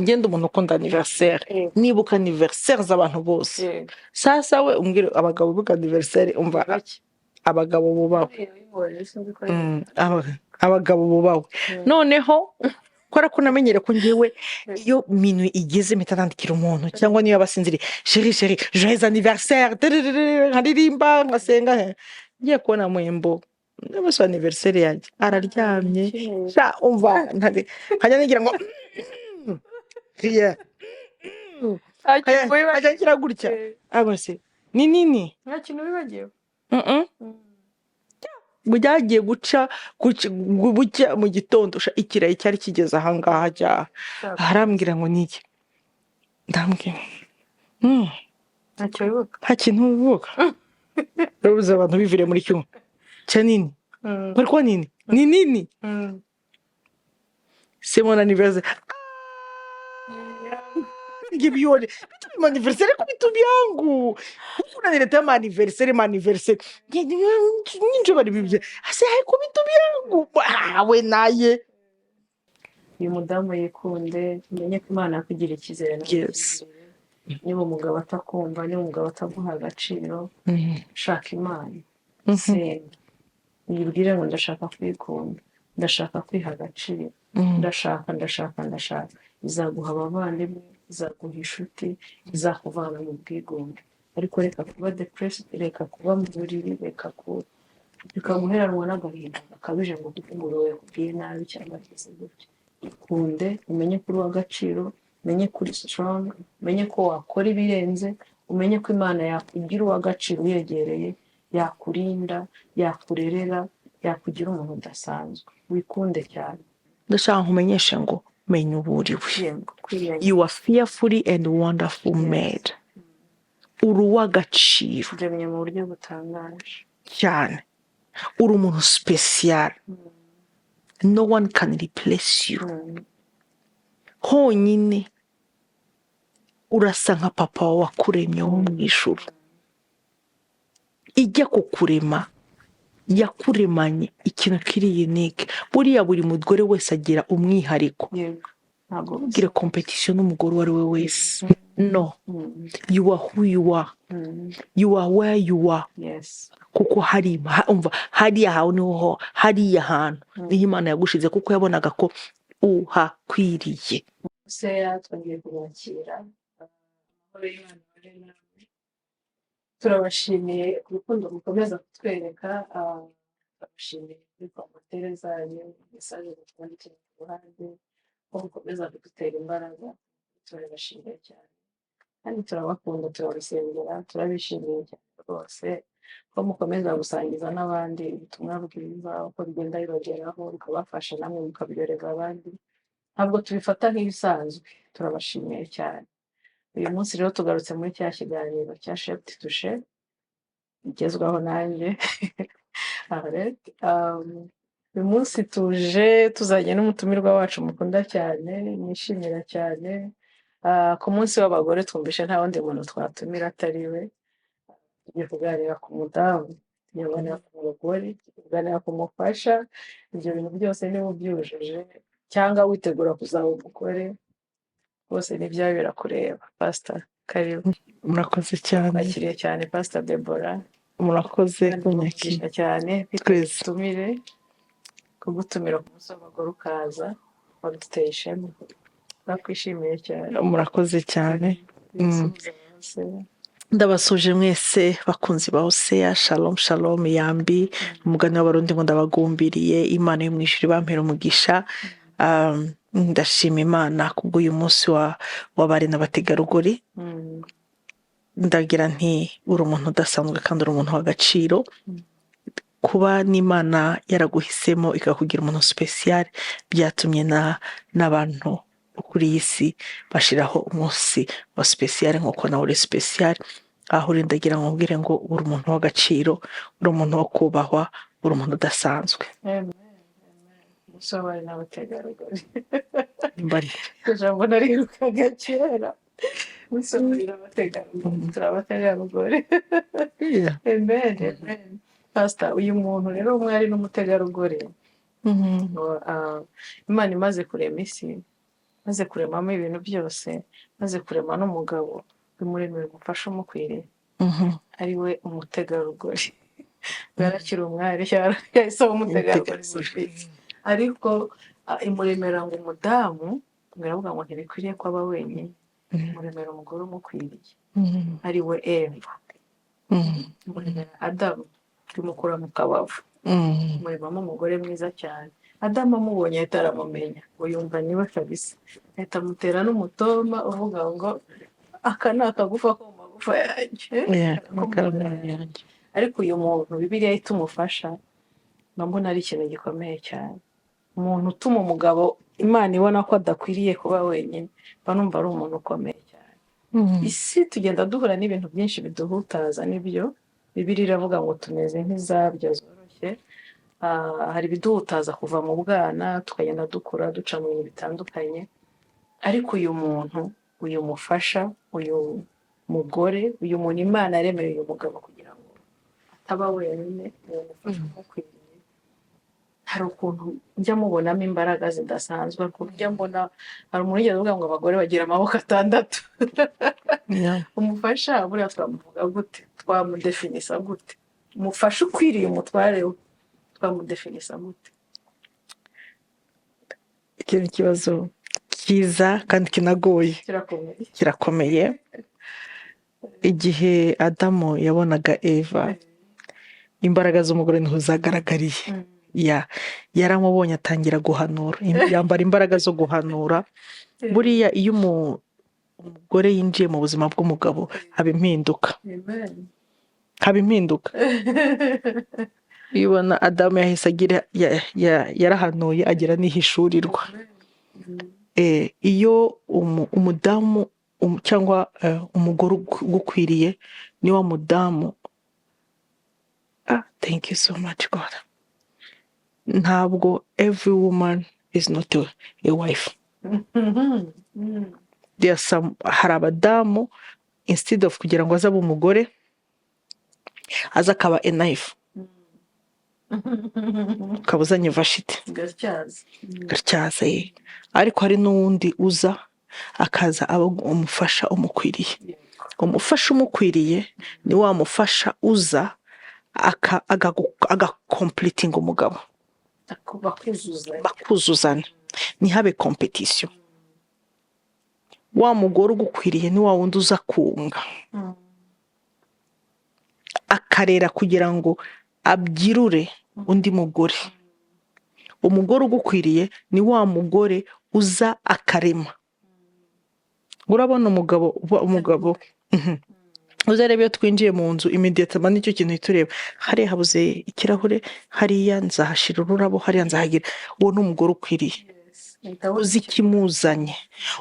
ngenda umuntu ukunda anniversaire Yego. nibuka anniversaire z'abantu bose Yego. sasa we umbwire abagabo bibuka anniversaire umva Bake. abagabo bubawe Yabibonye sinzi ko abagabo bubawe noneho kora ko namenyere ko ngewe iyo minwe igeze mpita nandikira umuntu cyangwa niyo yabasinziriye chérie joyeux anniversaire nkaririmba ngasenga ngiye kubona mwembo n'abasho anniversaire yanjye araryamye sha umva nkajya nigira ngo ajya ngira gutya abase ni nini nta kintu wibagiwe byagiye guca mu gitondo ikirayi cyari kigeze ahangaha jya arambwira ngo niki ndambwira ntacyo wibuka nta kintu wibuka rero abantu bivire muri cyumba cya nini bari kuba nini ni nini c'est mon anniversaire ngibione anniversaire kwa vitu vyangu unaniletea anniversaire ninjo bari bibye ase hai kwa vitu vyangu we naye uyu mudamu yikunde umenye ko Imana yakugira icyizere yes niba umugabo atakumva niba umugabo ataguha agaciro shaka Imana senga yibwire ngo ndashaka kwikunda ndashaka kwiha agaciro ndashaka izaguha abavandimwe izaguha inshuti izakuvana mu bwigunge ariko reka kuba depressed reka kuba mu buriri reka bikaguheranwa n'agahinda gakabije ngo kuko umugabo yakubwiye nabi cyangwa ageze gutya ikunde umenye ko uri uw'agaciro umenye ko uri strong umenye ko wakora ibirenze umenye ko Imana yakugira uw'agaciro uyegereye yakurinda yakurerera yakugira umuntu udasanzwe wikunde cyane ndashaka nkumenyeshe ngo menya uburiwe you are fearfully and wonderful made uri uw'agaciro uremye mu buryo butangaje cyane uri umuntu special no one can replace you honyine urasa nka papa wawe wakuremye wo mu ijuru ijya kukurema yakuremanye ikintu kiri unique buriya buri mugore wese agira umwihariko ntabwo ugira competition n'umugore uwo ari we wese no you are who you are you are where you are kuko umva hariya hawe niho hariya hantu niho Imana yagushize kuko yabonaga ko uhakwiriye se twagiye kubakira amahoro y'Imana bari namwe turabashimiye urukundo mukomeza kutwereka turabashimiye kuri komantere zanyu mesaje mutwandikira ku ruhande ko mukomeza kudutera imbaraga turabashimiye cyane kandi turabakunda turabasengera turabishimiye cyane rwose ko mukomeza gusangiza n'abandi ubutumwa bwiza uko bigenda bibageraho bikabafasha namwe mukabiyoreza abandi ntabwo tubifata nk'ibisanzwe turabashimiye cyane uyu munsi rero tugarutse muri cya kiganiro cya Shepherd to Shep igezwaho nanjye uyu munsi tuje tuzanye n'umutumirwa wacu mukunda cyane nishimira cyane ku munsi w'abagore twumvishe nta wundi muntu twatumira atari we tugiye kuganira ku mudamu tugiye kuganira ku mugore tugiye kuganira ku mufasha ibyo bintu byose niba ubyujuje cyangwa witegura kuzaba umugore bose n'ibyawe birakureba Pastor karibu murakoze cyane bakiriye cyane Pastor Deborah murakoze kunyakira cyane twese tumire kugutumira ku munsi w'abagore ukaza waduteye ishema bakwishimiye cyane murakoze cyane ndabasuje mwese bakunzi ba Hosea shalom shalom yambi umugani w'abarundi ngo ndabagumbiriye Imana yo mwishuri bampera umugisha ndashima Imana kubw'uyu munsi w'abari n'abategarugori ndagira nti uri umuntu udasanzwe kandi uri umuntu w'agaciro kuba n'Imana yaraguhisemo ikakugira umuntu special byatumye n'abantu kuri iyi si bashiraho umunsi wa special nk'uko nawe uri special aho uri ndagira ngo mbwire ngo uri umuntu w'agaciro uri umuntu wo kubahwa uri umuntu udasanzwe Musabari n'abategarugori mbari ijambo narirukaga kera musabari n'abategarugori turabategarugori amen Pastor uyu muntu rero umwari n'umutegarugori Imana imaze kurema isi maze kuremamo ibintu byose, maze kurema n'umugabo bimuremera umufasha umukwiriye ari we umutegarugori. Yarakiri umwari yahise aba umutegarugori mufite, ariko imuremera ngo umudamu biravuga ngo ntibikwiriye ko aba wenyine, imuremera umugore umukwiriye ari we Eva, imuremera Adamu bimukura mu kabavu, imuremamo umugore mwiza cyane. Adamu amubonye ahita aramumenya ngo yumva niwe kabisa, ahita amutera n'umutoma uvuga ngo aka ni akagufa ko mu magufa yanjye. Ariko uyu muntu Bibiliya ihita umufasha, mbona ari ikintu gikomeye cyane. Umuntu utuma umugabo Imana ibona ko adakwiriye kuba wenyine, mba numva ari umuntu ukomeye cyane. Isi tugenda duhura n'ibintu byinshi biduhutaza, nibyo Bibiliya iravuga ngo tumeze nk'izabya zoroshye. Hari ibiduhutaza kuva mu bwana tukagenda dukura duca mu bintu bitandukanye, ariko uyu muntu, uyu mufasha, uyu mugore, uyu muntu Imana yaremeye uyu mugabo kugira ngo ataba wenyine, uwo mufasha umukwiriye. Hari ukuntu njya mubonamo imbaraga zidasanzwe, njya mbona hari umuntu ugeze uvuga ngo abagore bagira amaboko 6. Umufasha buriya twamuvuga gute, twamudefinisa gute? Umufasha ukwiriye umutware we twamudefinisa gute? Iki ni ikibazo cyiza kandi kinagoye, kirakomeye. Igihe Adamu yabonaga Eva, imbaraga z'umugore niho zagaragariye. Yaramubonye atangira guhanura, yambara imbaraga zo guhanura. Buriya iyo umugore yinjiye mu buzima bw'umugabo haba impinduka, ubona Adamu yahise agira yarahanuye agira n'ihishurirwa. Iyo umudamu cyangwa umugore ugukwiriye ni wa mudamu. Thank you so much God. Ntabwo every woman is not a wife. Hari abadamu instead of kugira ngo azabe umugore aza akaba a knife, ukabuzanye vashiti gatyaza. Ariko hari n'uwundi uza akaza aba umufasha umukwiriye. Umufasha umukwiriye ni wa mufasha uza agakompletinga umugabo, bakuzuzana, ntihabe competition. Wa mugore ugukwiriye ni wa wundi uza kunga, akarera kugira ngo abyirure undi mugore. Umugore ugukwiriye ni wa mugore uza akarema. Urabona umugabo uzarebe iyo twinjiye mu nzu immediately nicyo kintu tureba, hariya habuze ikirahure, hariya nzahashira ururabo, hariya nzahagira. Uwo ni umugore ukwiriye, uzi ikimuzanye,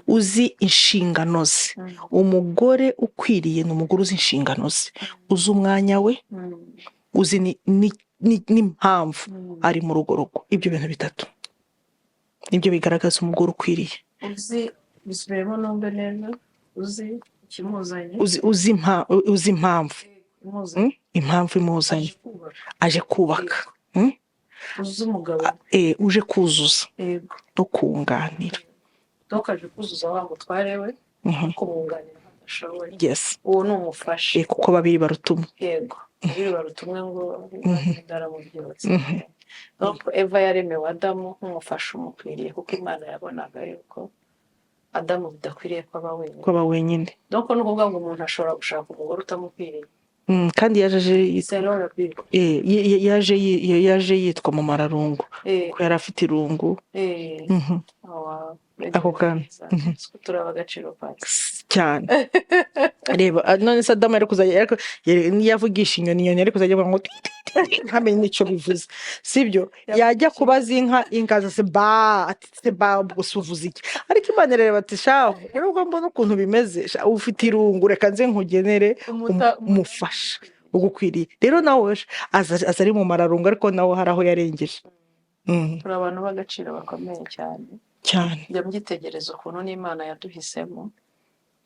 uzi inshingano ze. Umugore ukwiriye ni umugore uzi inshingano ze, uzi umwanya we, uzi n'impamvu ari mu rugo. Ibyo bintu bitatu nibyo bigaragaza umugore ukwiriye. Bisubiremo nombe neza, uzi ikimuzanye, uzi impamvu, impamvu imuzanye, aje kubaka, uzi umugabo, uje kuzuza no kunganira. Aje kuzuza wa mutware we, kumwunganira adashoboye. Yes, uwo ni umufasha, kuko babiri barutumwe. Yego, babiri barutumwe ngo ndaramu byose. Eva yaremewe Adamu nk'umufasha umukwiriye, kuko Imana yabonaga yuko Adamu bidakwiriye ko aba wenyine. Donc ni ukuvuga ngo umuntu ashobora gushaka umugore utamukwiriye. Kandi yaje yitwa mu mararungu, ko yari afite irungu. Ako kana turaba agaciro cyane. Reba none se Adamu ari kuzajya yavugisha inyoni ari kuzajya ngo ntamenye n'icyo bivuze, sibyo? Yajya kubaza inka zose ati ba gusuvuza iki. Ariko Imana rero bati shaho ubwo mbona ukuntu bimeze, ufite irungu, reka nze nkugenere umufasha ugukwiriye. Rero nawe aza ari mu mararungu, ariko nawe hari aho yarengeje. Turi abantu b'agaciro bakomeye cyane. Njya mbyitegereza ukuntu n'Imana yaduhisemo,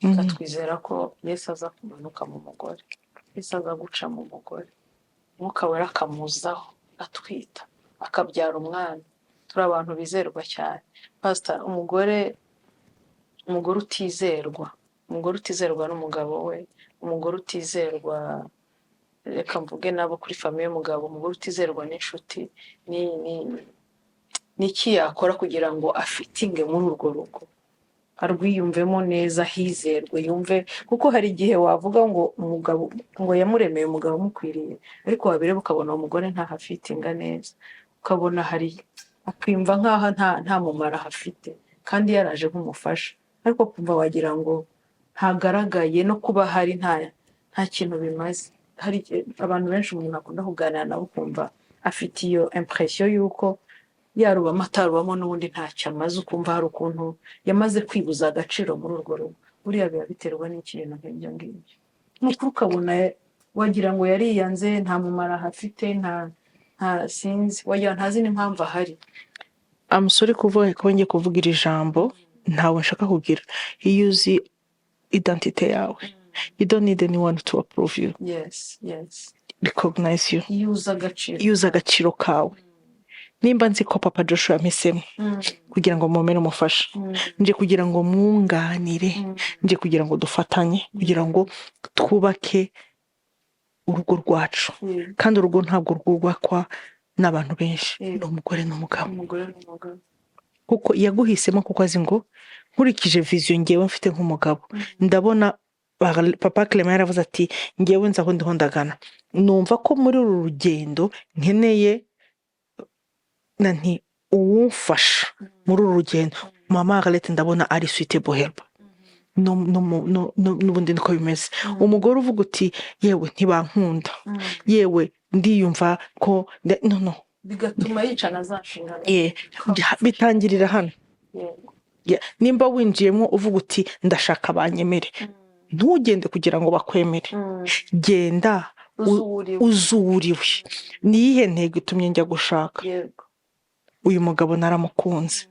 ikatwizera ko Yesu aza kumanuka mu mugore, Yesu aza guca mu mugore, Mwuka Wera akamuzaho atwita, akabyara umwana. Turi abantu bizerwa cyane. Pastor, umugore umugore utizerwa, umugore utizerwa n'umugabo we, umugore utizerwa, reka mvuge nabo kuri famiye y'umugabo, umugore utizerwa n'inshuti, ni iki yakora kugira ngo afitinge muri urwo rugo, arwiyumvemo neza, hizerwe, yumve, kuko hari igihe wavuga ngo umugabo ngo yamuremeye umugabo umukwiriye, ariko wabireba ukabona umugore ntahafitinga neza, ukabona hari akwimva nk'aho nta mumaro ahafite kandi yaraje nk'umufasha, ariko kumva wagira ngo ntagaragaye, no kuba hari nta kintu bimaze. Hari abantu benshi umuntu akunda kuganira nabo ukumva afite iyo impression y'uko yarubamo atarubamo n'ubundi ntacyo amaze, ukumva hari ukuntu yamaze kwibuza agaciro muri urwo rugo. Buriya biba biterwa n'ikintu nk'ibyo ngibyo, n'ukuri ukabona wagira ngo yariyanze, nta mumaro ahafite, nta sinzi, wagira ntazi n'impamvu ahari. amusore kuvuga ko ngiye kuvuga iri jambo ntawe nshaka kugira. Iyo uzi identite yawe, you don't need anyone to approve you. Yes, recognize you. Use agaciro kawe. Nimba nzi ko papa Joshua yamisemo kugira ngo mumere umufasha, nje kugira ngo mwunganire, nje kugira ngo dufatanye, kugira ngo twubake urugo rwacu, kandi urugo ntabwo rwubakwa n'abantu benshi, ni umugore n'umugabo, kuko yaguhisemo, kuko azi ngo nkurikije vision ngewe mfite nk'umugabo, ndabona papa Clement yaravuze ati ngewe nzaho ndiho ndagana, numva ko muri uru rugendo nkeneye uwumfasha muri uru rugendo. Mama Arlette ndabona ari suitable help. N'ubundi niko bimeze. Umugore uvuga uti yewe ntibankunda, yewe ndiyumva ko no bigatuma yicana za nshingano, bitangirira hano. Nimba winjiyemo uvuga uti ndashaka banyemere, ntugende kugira ngo bakwemere, genda uzuriwe. Niyihe ntego itumye njya gushaka uyu mugabo? Naramukunze,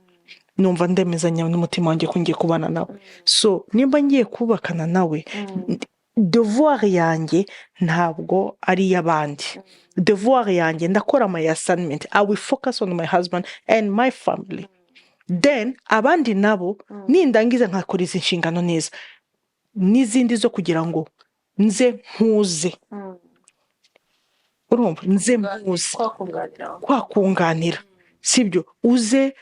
numva ndemezanya n'umutima wanjye ko ngiye kubana nawe. So nimba ngiye kubakana nawe, devoir yanjye ntabwo ari y'abandi. Devoir yanjye ndakora my assignment. I will focus on my husband and my family. Then abandi nabo nindangiza nkakora izi nshingano neza, n'izindi zo kugira ngo nze mpuze. Urumva, nze mpuze kwakunganira, sibyo? Uze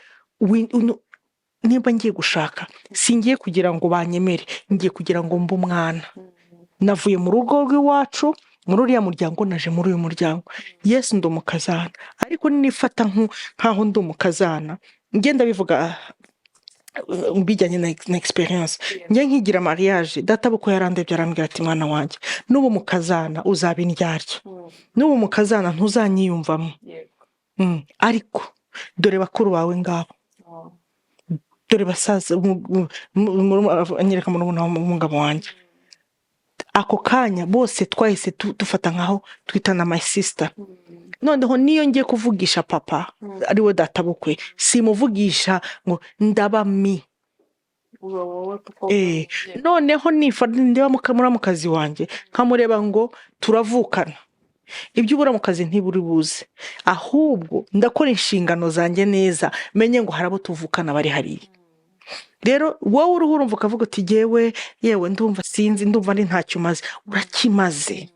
nimba ngiye gushaka, singiye kugira ngo banyemere, ngiye kugira ngo mbe umwana. Navuye mu rugo rw'iwacu, muri uriya muryango, naje muri uyu muryango. Yes, ndi umukazana, ariko nifata nkaho ndi umukazana, ngenda bivuga mbijyanye na experience. Njye nkigira mariage, data buko yarandebye arambwira ati mwana wanjye, n'ubu mukazana uzaba indyarya, n'ubu mukazana ntuzanyiyumvamo. Ariko dore bakuru bawe ngabo, dore basaza, anyereka mu mugabo wanjye. Ako kanya bose twahise dufata nkaho twitana my sister. Noneho niyo ngiye kuvugisha papa ariwe data bukwe, simuvugisha ngo ndaba mi. Noneho ndeba muramukazi wanjye nkamureba ngo turavukana, ibyo ubura mu kazi ntiburi buze, ahubwo ndakora inshingano zanjye neza, menye ngo harabo tuvukana bari hariya. Rero wowe uruhu urumva ukavuga uti yewe ndumva sinzi, ndumva ari ntacyo umaze.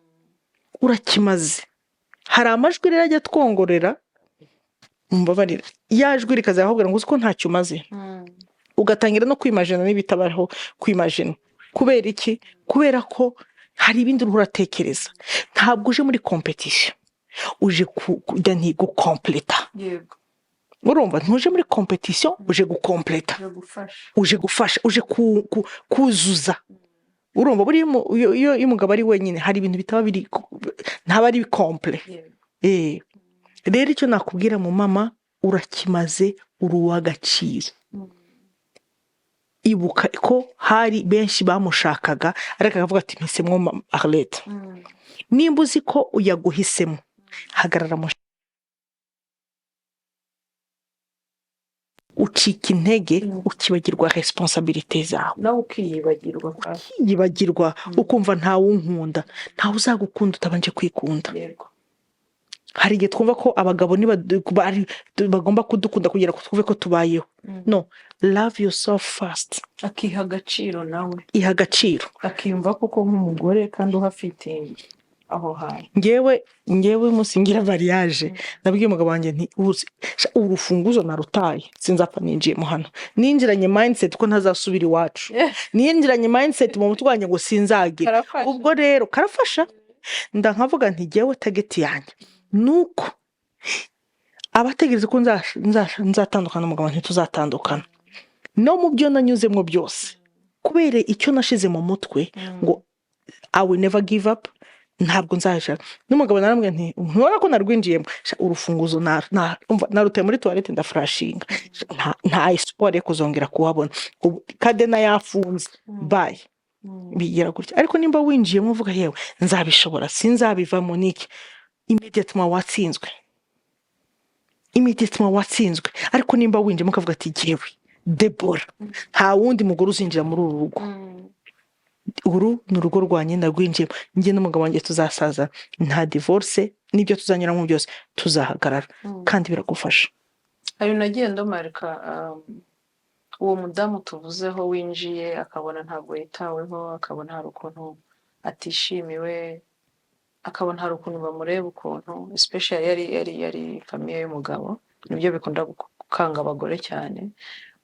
Urakimaze. Hari amajwi rero ajya twongorera, mbabarira, yajwi rikazahobwira ngo uziko ntacyo umaze, ugatangira no kwimagina n'ibitabaho kwimagina. Kubera iki? Kubera ko hari ibindi uruhu uratekereza. Ntabwo uje muri competition, uje gukompleta. Urumva, ntuje muri competition, uje gukompleta, uje gufasha, uje kuzuza. Urumva, buri iyo umugabo ari wenyine hari ibintu bitaba biri, ntaba ari komple. Rero icyo nakubwira mu mama, urakimaze, uruwagaciro. Ibuka ko hari benshi bamushakaga, ariko akavuga ati mpisemo Mama Arlette. Nimba uzi ko uyaguhisemo, hagarara mu ucika intege, ukibagirwa responsabilité zawe, nawe ukiyibagirwa, ukumva ntawe unkunda, ntawe uzagukunda utabanje kwikunda. hari igihe twumva ko abagabo bagomba kudukunda kugira ngo twumve ko tubayeho. No, love yourself first. akiha agaciro nawe, Iha agaciro. akiyumva koko nk'umugore kandi uhafite aho hantu. Ngewe umunsi ngira mariage nabwiye umugabo wanjye nti urufunguzo narutaye sinzapfa ninjiyemo hano, ninjiranye mindset ko ntazasubira iwacu, ninjiranye mindset mu mutwe wanjye ngo sinzagira. Ubwo rero karafasha, nkavuga nti ngewe target yanjye nuko abategereza ko nzatandukana n'umugabo ntituzatandukana, no mu byo nanyuzemo byose, kubera icyo nashize mu mutwe ngo I will never give up. Ntabwo nzaje n'umugabo narambwiye nti ntubona ko narwinjiyemo, urufunguzo naruteye muri toilette ndafrashinga, nta espoir yo kuzongera kuhabona, kadena yafunze bye bigira gutya. Ariko nimba winjiyemo uvuga yewe nzabishobora sinzabivamo niki, immediately watsinzwe. Ariko nimba winjiyemo ukavuga ati jewe Deborah nta wundi mugore uzinjira muri uru rugo, uru ni urugo rwanjye ndarwinjiyemo, njye n'umugabo wanjye tuzasaza, nta divorce, n'ibyo tuzanyuramo byose tuzahagarara, kandi biragufasha. Hari nagiye ndomarika uwo mudamu tuvuzeho winjiye akabona ntabwo yitaweho, akabona hari ukuntu atishimiwe, akabona hari ukuntu bamureba ukuntu, especially yari famiye y'umugabo. Nibyo bikunda gukanga abagore cyane.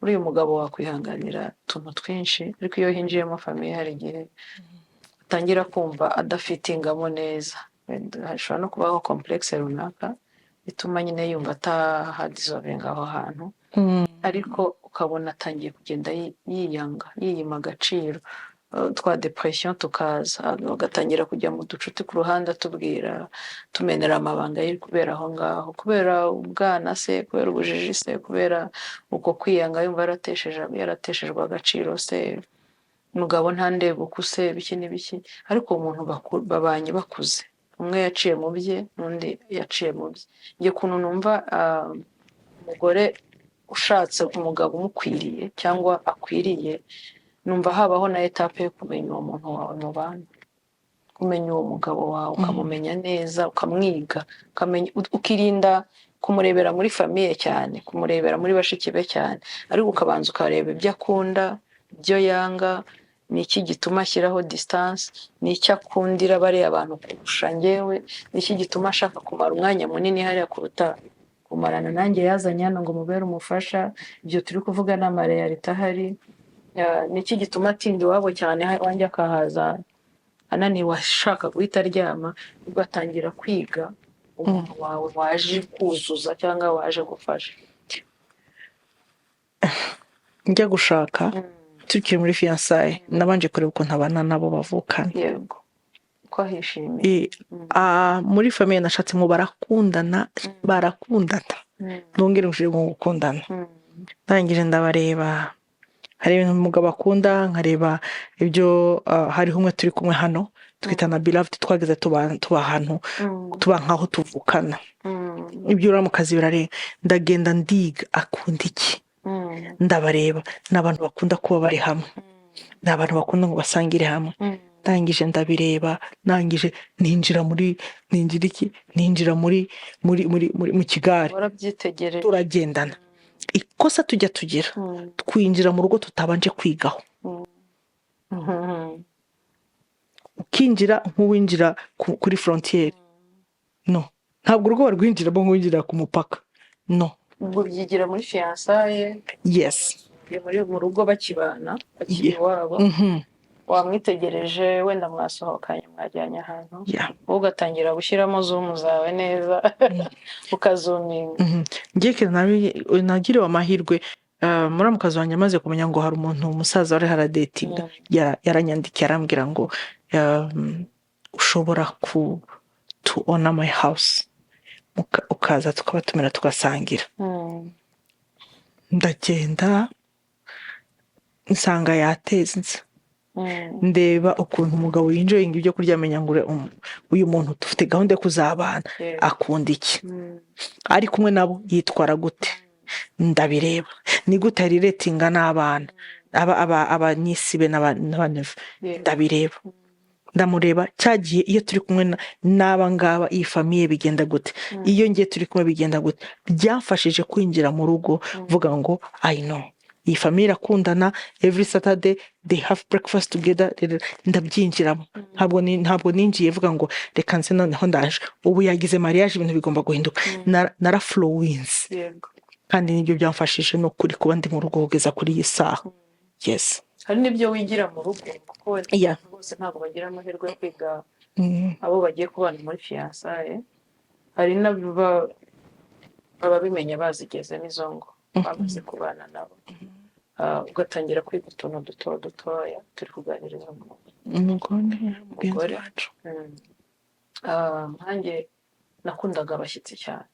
Uriya mugabo wakwihanganira utuntu twinshi, ariko iyo hinjiyemo famiye hari igihe atangira kumva adafitingamo neza. Hashobora no kubaho complexe runaka bituma nyine yumva atahadizovenga aho hantu, ariko ukabona atangiye kugenda yiyima agaciro. Twa depression tukaza, agatangira kujya mu ducuti ku ruhande atubwira, tumenera amabanga ye kubera aho ngaho, kubera ubwana se, kubera ubujiji se, kubera uko kwiyanga yumva yarateshejwe agaciro se, umugabo ntandeba uko se, biki n'ibiki. Ariko umuntu babanye bakuze, umwe yaciye mu bye n'undi yaciye mu bye. Njye kuntu numva umugore ushatse umugabo umukwiriye cyangwa akwiriye, numva habaho na etape yo kumenya uwo muntu wawe mu bantu, kumenya uwo mugabo wawe, ukamumenya neza, ukamwiga, ukirinda kumurebera muri famiye cyane, kumurebera muri bashiki be cyane, ariko ukabanza ukareba ibyo akunda, ibyo yanga, ni iki gituma ashyiraho distance, ni icyo akundira bariya abantu kurusha njyewe, ni iki gituma ashaka kumara umwanya munini hariya kuruta kumarana nanjye yazanye hano ngo mubere umufasha. Ibyo turi kuvuga n'amareyalite ahari. Ni iki gituma atinda iwabo cyane, wanjye akahaza ananiwe ashaka guhita aryama. Ubwo atangira kwiga umuntu wawe waje kuzuza cyangwa waje gufasha. Njya gushaka tukiri muri fiançailles nabanje kureba ukuntu abana nabo bavukana. Yego, ko ahishimiye. Muri famiye nashatsemo barakundana, nongere ngushije ngo gukundana. Ndangije ndabareba, hari ibintu umugabo akunda, nkareba ibyo. Hariho umwe turi kumwe hano twitana beloved, twageze tuba ahantu tuba nkaho tuvukana. Ibyo ura mu kazi birare, ndagenda ndiga akunda iki, ndabareba. N'abantu bakunda kuba bari hamwe, n'abantu bakunda ngo basangire hamwe. Ndangije ndabireba, nangije ninjira mu kigare, turagendana. Ikosa tujya tugira, twinjira mu rugo tutabanje kwigaho. Ukinjira nk'uwinjira kuri frontiere, no, ntabwo urugo barwinjiramo nk'uwinjira ku mupaka, no. Ubwo byigira muri fiançailles. Yes. Mu rugo bakibana, bakiri iwabo. Wamwitegereje, wenda mwasohokanye, mwajyanye ahantu, wowe ugatangira gushyiramo zoom zawe neza, ukazuminga. Ngiye nagiriwe amahirwe, muri mukazi wanjye amaze kumenya ngo hari umuntu umusaza wari haradetinga, yaranyandikiye arambwira ngo ushobora to honor my house, ukaza tukabatumira tugasangira. Ndagenda nsanga yateze, ndeba ukuntu umugabo yinjoyinga ibyo kurya, amenya ngo uyu muntu dufite gahunda yo kuzabana, akunda iki, ari kumwe nabo yitwara gute, ndabireba. Ni gute ari ratinga n'abana, abanyisibe n'abaneve, ndabireba. ndamureba cyagiye iyo turi kumwe n'aba ngaba iyi famiye bigenda gute, iyo ngiye turi kumwe bigenda gute, byamfashije kwinjira mu rugo vuga ngo I know iyi famiye irakundana, every Saturday they have breakfast together. Ndabyinjiramo, ntabwo ninjiye vuga ngo reka nze noneho ndaje ubu yagize mariage ibintu bigomba guhinduka. Naraflowinze kandi nibyo byamfashije no kuri kuba ndi mu rugo kugeza kuri iyi saha. Yes, hari n'ibyo wigira mu rugo kuko bose ntabwo bagira amahirwe yo kwiga abo bagiye kubana muri fiyansaye. Hari n'ababimenya bazigeze n'izo ngo bamaze kubana nabo, ugatangira kwiga utuntu dutoya turi kuganiriza umugore wacu. Nkanjye nakundaga abashyitsi cyane,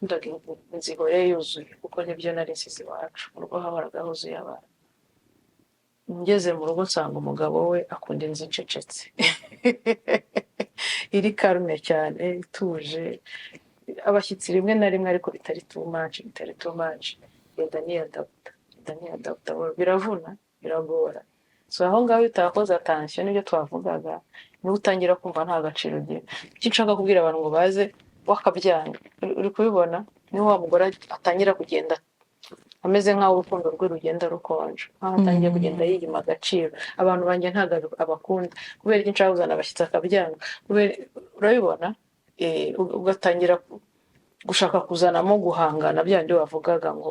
nakundaga inzu ihore yuzuye kuko nibyo nari nsize iwacu, mu rugo hahoraga huzuye abantu. Ngeze mu rugo nsanga umugabo we akunda inzu icecetse iri karume cyane ituje, abashyitsi rimwe na rimwe ariko bitari too much. Genda niyadabuta biravuna biragora. So aho ngaho utakoze attention n'ibyo twavugaga niba utangira kumva nta gaciro ugira. Icyo nshaka kubwira abantu ngo baze wakabyanga, uri kubibona niho wa mugore atangira kugenda ameze nk'aho urukundo rwe rugenda rukonje, nk'aho atangiye kugenda yiyima agaciro. Abantu banjye ntabwo abakunda kubera iki nshaka kuzana abashyitsi akabyanga, urabibona. Ugatangira gushaka kuzanamo guhangana, bya bindi wavugaga ngo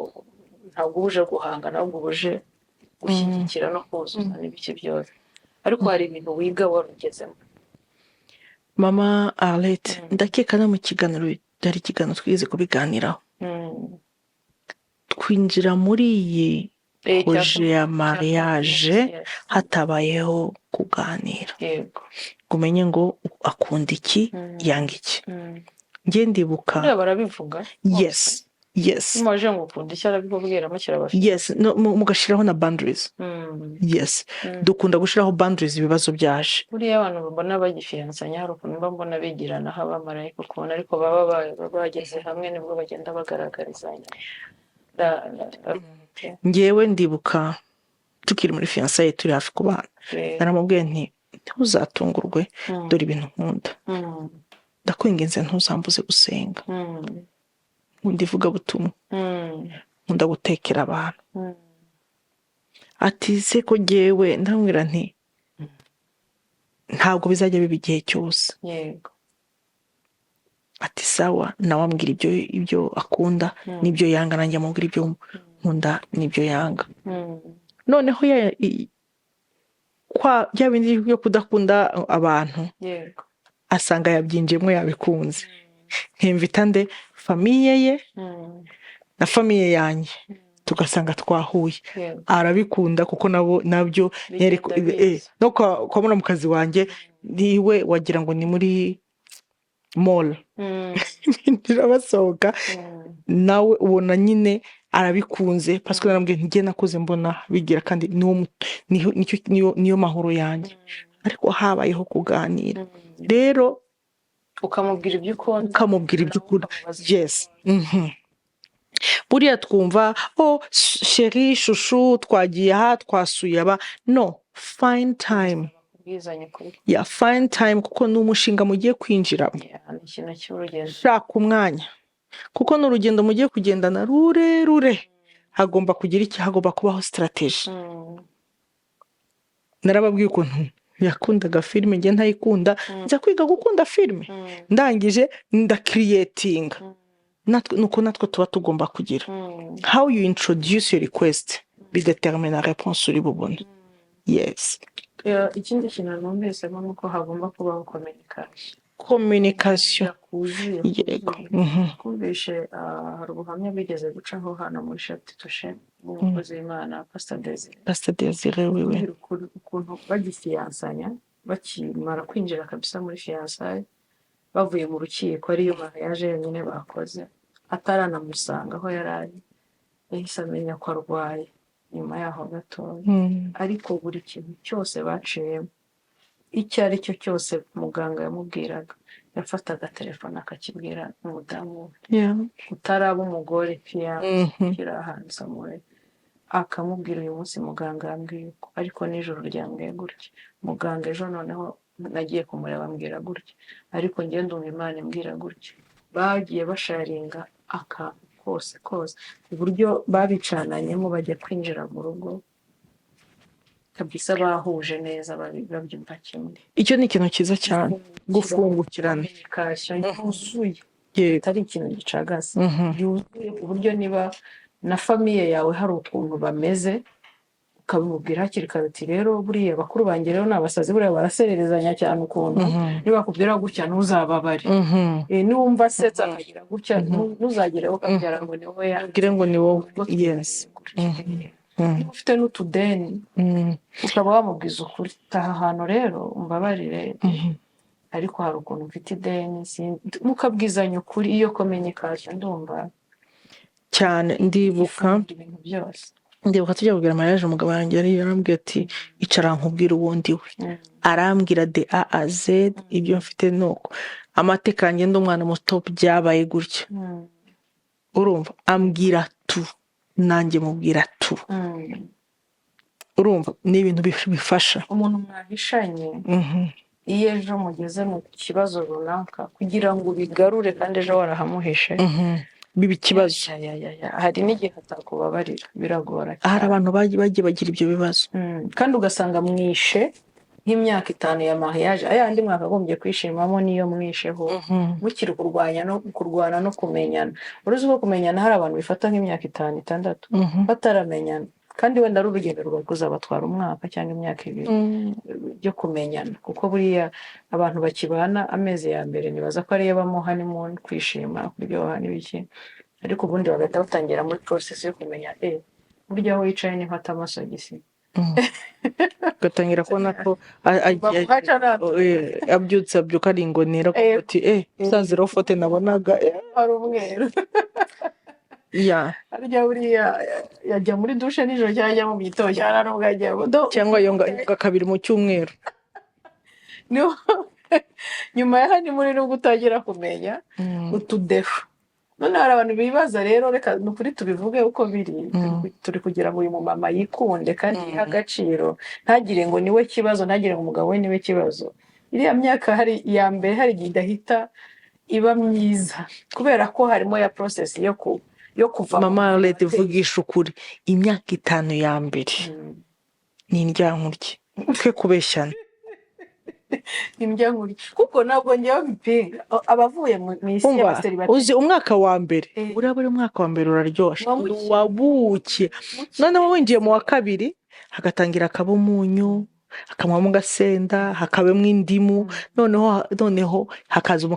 ntabwo ubuje guhangana ahubwo ubuje gushyigikira no kuzuza n'ibiki byose. Ariko hari ibintu wiga warugezemo. Mama Arlette, ndakeka no mu kiganiro hari ikiganiro twize kubiganiraho, twinjira muri iyi proje ya mariage hatabayeho kuganira ngo umenye ngo akunda iki yanga iki. Njye ndibuka barabivuga. Yes maje ngo ukunda iki arabikubwira amashyira bafite. Yes, mugashiraho na boundaries. Yes, dukunda gushiraho boundaries ibibazo byaje. Buriya abantu babona bagifiyansanya hari ukuntu mbona bigirana abamarayika ukuntu, ariko baba bageze hamwe nibwo bagenda bagaragarizanya. Ngewe ndibuka tukiri muri fiyansaye turi hafi kubana, naramubwiye nti ntuzatungurwe dore ibintu nkunda, ndakwinginze ntuzambuze gusenga, nkunda ivugabutumwa, nkunda gutekera abantu. Ati se ko ngewe ndamubwira nti ntabwo bizajya biba igihe cyose. Ati sawa, nawe ambwira ibyo akunda n'ibyo yanga, nanjye amubwira ibyo nkunda n'ibyo yanga. Noneho bya bindi byo kudakunda abantu asanga yabyinjiyemo yabikunze. Nkimvita nde famiye ye na famiye yanjye tugasanga twahuye, arabikunda kuko nabyo no kwa mu kazi wanjye niwe wagira ngo ni muri mall ndirabasohoka nawe ubona nyine arabikunze parce que narambwiye ntigiye nakuze mbona bigira kandi niyo mahoro yanjye. Ariko habayeho kuganira rero ukamubwira ibyo ukunda, ukamubwira ibyo ukunda. Yes. Buriya twumva chérie chouchou twagiye aha twasuye aba, no, find time. Find time kuko ni umushinga mugiye kwinjiramo. Shaka umwanya kuko n'urugendo mugiye kugendana rurerure, hagomba kugira iki, hagomba kubaho strategy. Narababwiye ukuntu yakundaga filime, njye ntayikunda, nza kwiga gukunda filime, ndangije ndacreatinga. Nuko natwe tuba tugomba kugira how you introduce your request bidetermine la réponse uri bubone. Yes. Ikindi kintu numvise nuko hagomba kubaho communication. Yego. Kumvishe hari ubuhamya bigeze gucaho hano muri Shapti Toshe umukozi w'Imana Pastor Desire wewe ukuntu bagifiyansanya bakimara kwinjira kabisa muri fiyansaye, bavuye mu rukiko ariyo mariage yonyine bakoze, ataranamusanga aho yarari, yahise amenya ko arwaye nyuma yaho gatoya. Ariko buri kintu cyose baciyemo, icyo ari cyo cyose muganga yamubwiraga, yafataga telefone akakibwira umudamu utaraba umugore kiri ahantu somewhere, akamubwira uyu munsi muganga yambwiye uko, ariko nijoro ryambwiye gutya, muganga ejo noneho nagiye kumureba ambwira gutya, ariko njye ndumva Imana imbwira gutya. Bagiye basharinga akantu kose uburyo babicananyemo bajya kwinjira mu rugo kabisa bahuje neza babyumva kimwe. icyo ni ikintu cyiza cyane, gufungukirana communication yuzuye, yego atari ikintu gicagase, yuzuye ku buryo niba na famiye yawe hari ukuntu bameze ukabimubwira hakiri kare uti rero buriya bakuru banjye rero ni abasazi, buriya barasererezanya cyane ukuntu, nibakubwira gutya ntuzababare, niwumva asetsa akagira gutya ntuzagire ukabyara ngo ni wowe ubwire ngo ni wowe. Yes. niba ufite n'utudeni ukaba wamubwiza ukuri, taha ahantu rero umbabarire, ariko hari ukuntu mfite ideni, mukabwizanya ukuri. Iyo communication ndumva cyane. Ndibuka ibintu byose. tujya kugira mariage, umugabo wanjye yari yarambwiye ati icara nkubwira ubundi we, arambwira de A a Z, ibyo mfite nuko amateka yanjye ndi umwana muto byabaye gutya, urumva, ambwira tu nanjye mubwira tu, urumva, ni ibintu bifasha umuntu mwahishanye. Iyo ejo mugeze mu kibazo runaka, kugira ngo ubigarure kandi ejo warahamuhishe, biba ikibazo. Hari n'igihe atakubabarira, biragora cyane. Hari abantu bagiye bagira ibyo bibazo, kandi ugasanga mwishe nk'imyaka 5 ya mariage, ayandi mwakagombye kwishimamo niyo mwisheho, mukiri kurwana no kumenyana. Uruzi ko kumenyana hari abantu bifata nk'imyaka 5, 6 bataramenyana, kandi wenda ari urugendo rwakuzabatwara umwaka cyangwa imyaka 2 byo kumenyana, kuko buriya abantu bakibana amezi ya mbere nibaza ko ariyo bamuha honeymoon, kwishima, kuryoha n'ibiki, ariko ubundi bagahita batangira muri process yo kumenya burya aho yicaye ni hata amasogisi, ugatangira kubona ko abyuka ari ingonera, kuko ati saziraho fote nabonaga ari umweru. Arya buriya yajya muri dushe nijoro cyangwa ajya mu gitondo cyangwa yonga 2 mu cyumweru. Nyuma ya hano muri nubwo utagira kumenya utudefu. None hari abantu bibaza rero, reka nukuri tubivuge uko biri, turi kugira ngo uyu mumama yikunde kandi yiha agaciro, ntagire ngo niwe kibazo, ntagire ngo umugabo we niwe kibazo. Iriya myaka hari ya mbere hari igihe idahita iba myiza, kubera ko harimo ya process yo kuva. Mama Arlette, vugisha ukuri, imyaka 5 ya mbere ni indyankurye, twe kubeshyana. Indyankurye kuko ntabwo njyewe bipinga abavuye mu isi y'abaseri bati uzi umwaka wa mbere, uriya buri mwaka wa mbere uraryosha, wabuke. Noneho winjiye mu wa kabiri hagatangira akaba umunyu, hakamwamo gasenda, hakabemo indimu, noneho hakaza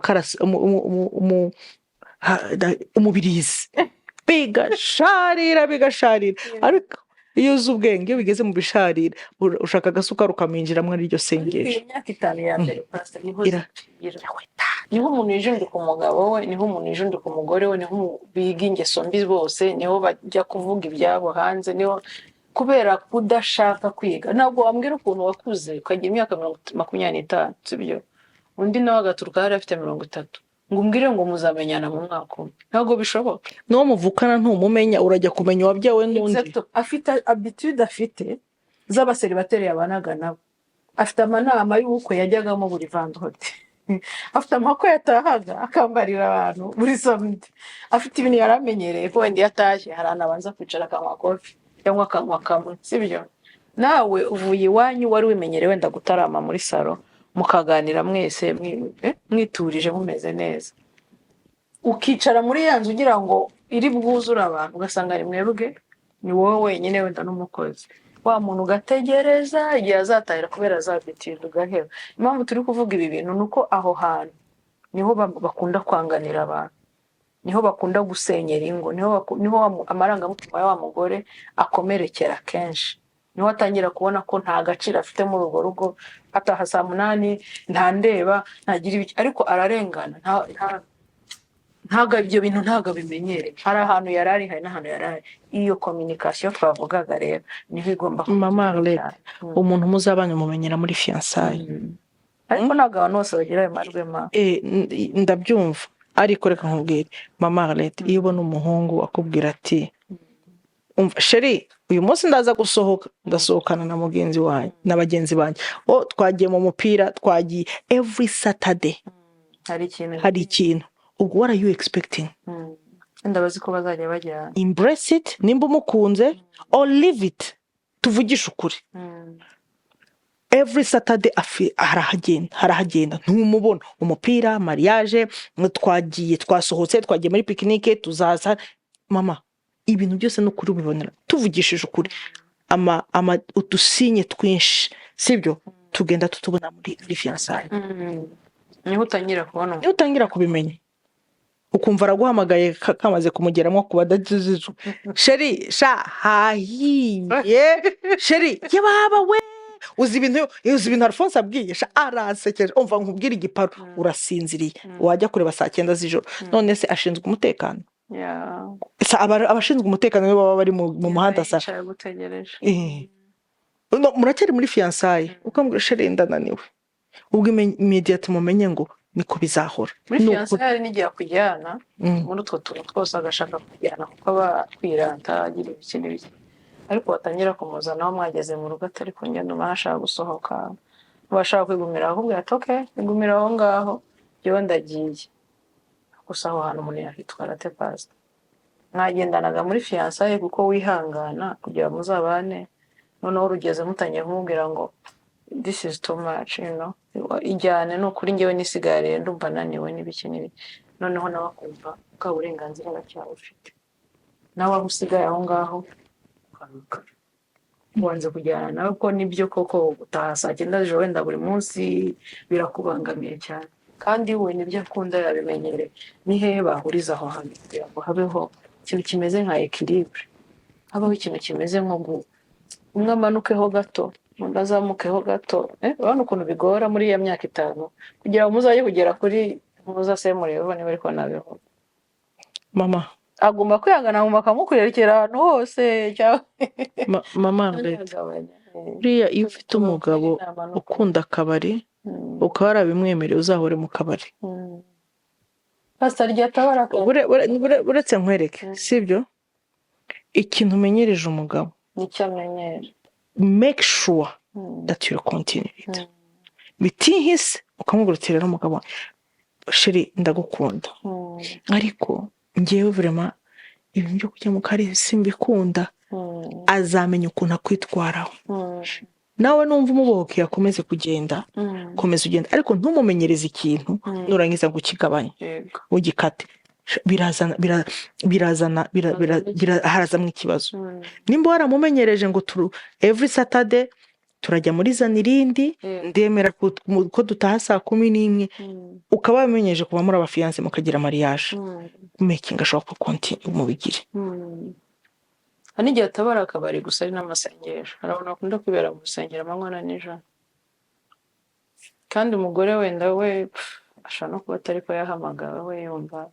umubirizi, bigasharira. Ariko iyo uzi ubwenge, iyo bigeze mu bisharira, ushaka agasukari ukaminjiramo ariryo sengesho. Imyaka 5 ya mbere pastor niho umuntu yijundika umugabo we, niho umuntu yijundika umugore we, niho biga ingeso mbi bose, niho bajya kuvuga ibyabo hanze, niho kubera kudashaka kwiga. Ntabwo wambwira ukuntu wakuze ukagira imyaka 25, sibyo? Undi nawe agaturuka hari afite 30, ngo umbwire ngo muzamenyana mu mwaka umwe, ntabwo bishoboka. N'uwo muvukana ntumumenya, urajya kumenya wabyawe n'undi. Afite habitude afite z'abaseribateri yabanaga nabo, afite amanama y'ubukwe yajyagamo buri vendredi, afite amakwe yatahaga akambarira abantu buri samedi, afite ibintu yaramenyereye ko wenda yatashye hari anabanza kwicara akanywa kofi cyangwa akanywa kamwe, sibyo? Nawe uvuye iwanyu wari wimenyereye wenda gutarama muri salo, mukaganira mwese mwiturije mumeze neza, ukicara muri ya nzu ugira ngo iri bwuzure abantu, ugasanga ari mwebwe, ni wowe wenyine wenda n'umukozi. Wa muntu ugategereza igihe azatahira kubera azabitira ugaheba. Impamvu turi kuvuga ibi bintu nuko aho hantu niho bakunda kwanganira abantu, niho bakunda gusenyera ingo, niho amarangamutima wa mugore akomerekera kenshi, niho atangira kubona ko nta gaciro afite muri urwo rugo, ataha saa 8 nta ndeba, ntagira ibiki, ariko ararengana, ntago ibyo bintu ntago bimenyereye. Hari ahantu yarari, hari n'ahantu yarari. Iyo communication twavugaga rero niho igomba kuba. Mama Arlette, umuntu muzabanye mumenyera muri fiançailles, ariko ntabwo abantu bose bagira ayo marwema. Ndabyumva, ariko reka nkubwire Mama Arlette, iyo ubona umuhungu akubwira ati umva sheri uyu munsi ndaza gusohoka ndasohokana na mugenzi wanjye na bagenzi banjye twagiye mu mupira twagiye every Saturday hari ikintu ubwo what are you expecting ndabazi ko bazajya bajyana embrace it nimba umukunze or leave it tuvugisha ukuri every Saturday harahagenda ntumubona umupira mariage twasohotse twagiye muri picnic tuzaza mama ibintu byose no kuri ubibonera tuvugishije ukuri udusinye twinshi sibyo tugenda tutubona muri fiançailles niho utangira kubimenya ukumva araguhamagaye kamaze kumugeramo kuba adajijije sheri sha hahiye sheri yababa we uzi ibintu Alphonse abwiye sha arasekeje umva nkubwira igiparu urasinziriye wajya kureba saa 9 z'ijoro none se ashinzwe umutekano abashinzwe umutekano nibo baba bari mu muhanda sa muracyari muri fiançailles ukambwira sheri ndananiwe ubwo immediate mumenye ngo niko bizahora muri fiançailles n'igihe kujyana muri utwo tuntu twose agashaka kujyana kuko aba kwirata agira ibikindi bike ariko watangira kumuzanaho mwageze mu rugo atari kungenda umashaka gusohoka bashaka kwigumira ahubwo atoke igumira aho ngaho yewe ndagiye gusa aho hantu umuntu yakitwara te pasta mwagendanaga muri fiançailles kuko wihangana kugira muzabane noneho urugeze mutangiye kumubwira ngo this is too much ijyane no kuri njyewe nisigare ndumva naniwe n'ibiki noneho nawe akumva bwa burenganzira bacyawe ufite nawe aho usigaye aho ngaho wanze kujyana nawe ko nibyo koko gutaha saa 9 z'ijoro wenda buri munsi birakubangamiye cyane kandi we nibyo akunda yabimenyereye ni hehe bahuriza aho hantu kugira ngo habeho ikintu kimeze nka equilibre habaho ikintu kimeze nko umwe amanukeho gato undi azamukeho gato urabona ukuntu bigora muri ya myaka 5 kugira ngo muzajye kugera kuri muzasemurire ubone bari ko nabeho mama agomba kwihangana mu makamukurerekera ahantu hose mama buriya iyo ufite umugabo ukunda akabari ukaba warabimwemereye uzahore mu kabari pastor ryatabara uretse nkwereke sibyo ikintu umenyereje umugabo nicyo amenyere make sure that you continue it bitihise ukamugurutira n'umugabo sheri ndagukunda ariko ngewe vraiment ibintu byo kujya mu kare simbikunda azamenya ukuntu akwitwaraho nawe numva umuboke yakomeze kugenda komeza ugenda ariko ntumumenyereze ikintu nurangiza ngo ukigabanye ugikate harazamwe ikibazo nimba waramumenyereje ngo every Saturday turajya muri zanirindi ndemera ko dutaha saa 11 ukaba wamenyeje kuba muri abafiance mukagira mariage making ashobora continue mubigire n'igihe atabara akabari gusa ari n'amasengesho arabona akunda kwibera mu rusengero amanywa na nijoro kandi umugore wenda we ashaka no kuba atari ko yahamagawe we yumva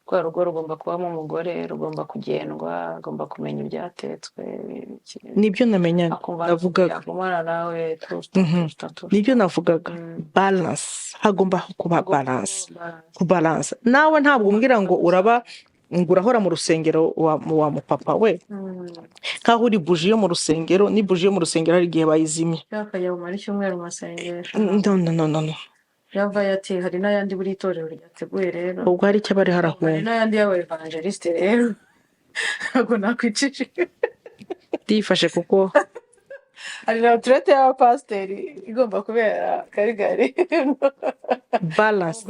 rwa rugo rugomba kubamo umugore rugomba kugendwa agomba kumenya ibyatetswe nibyo namenya navugaga nawe nibyo navugaga balance hagomba kuba balance nawe ntabwo umbwira ngo urahora mu rusengero wa mupapa we nkaho uri buji yo mu rusengero ni buji yo mu rusengero hari igihe bayizimye yakajya mu cyumweru mu masengesho no yavaye ati hari n'ayandi buri itorero ryateguye rero ubwo hari icyo bari harahunga hari n'ayandi y'abaevangeliste rero ntabwo nakwicisha ndifashe kuko hari na retraite y'abapasiteri igomba kubera Karigari balance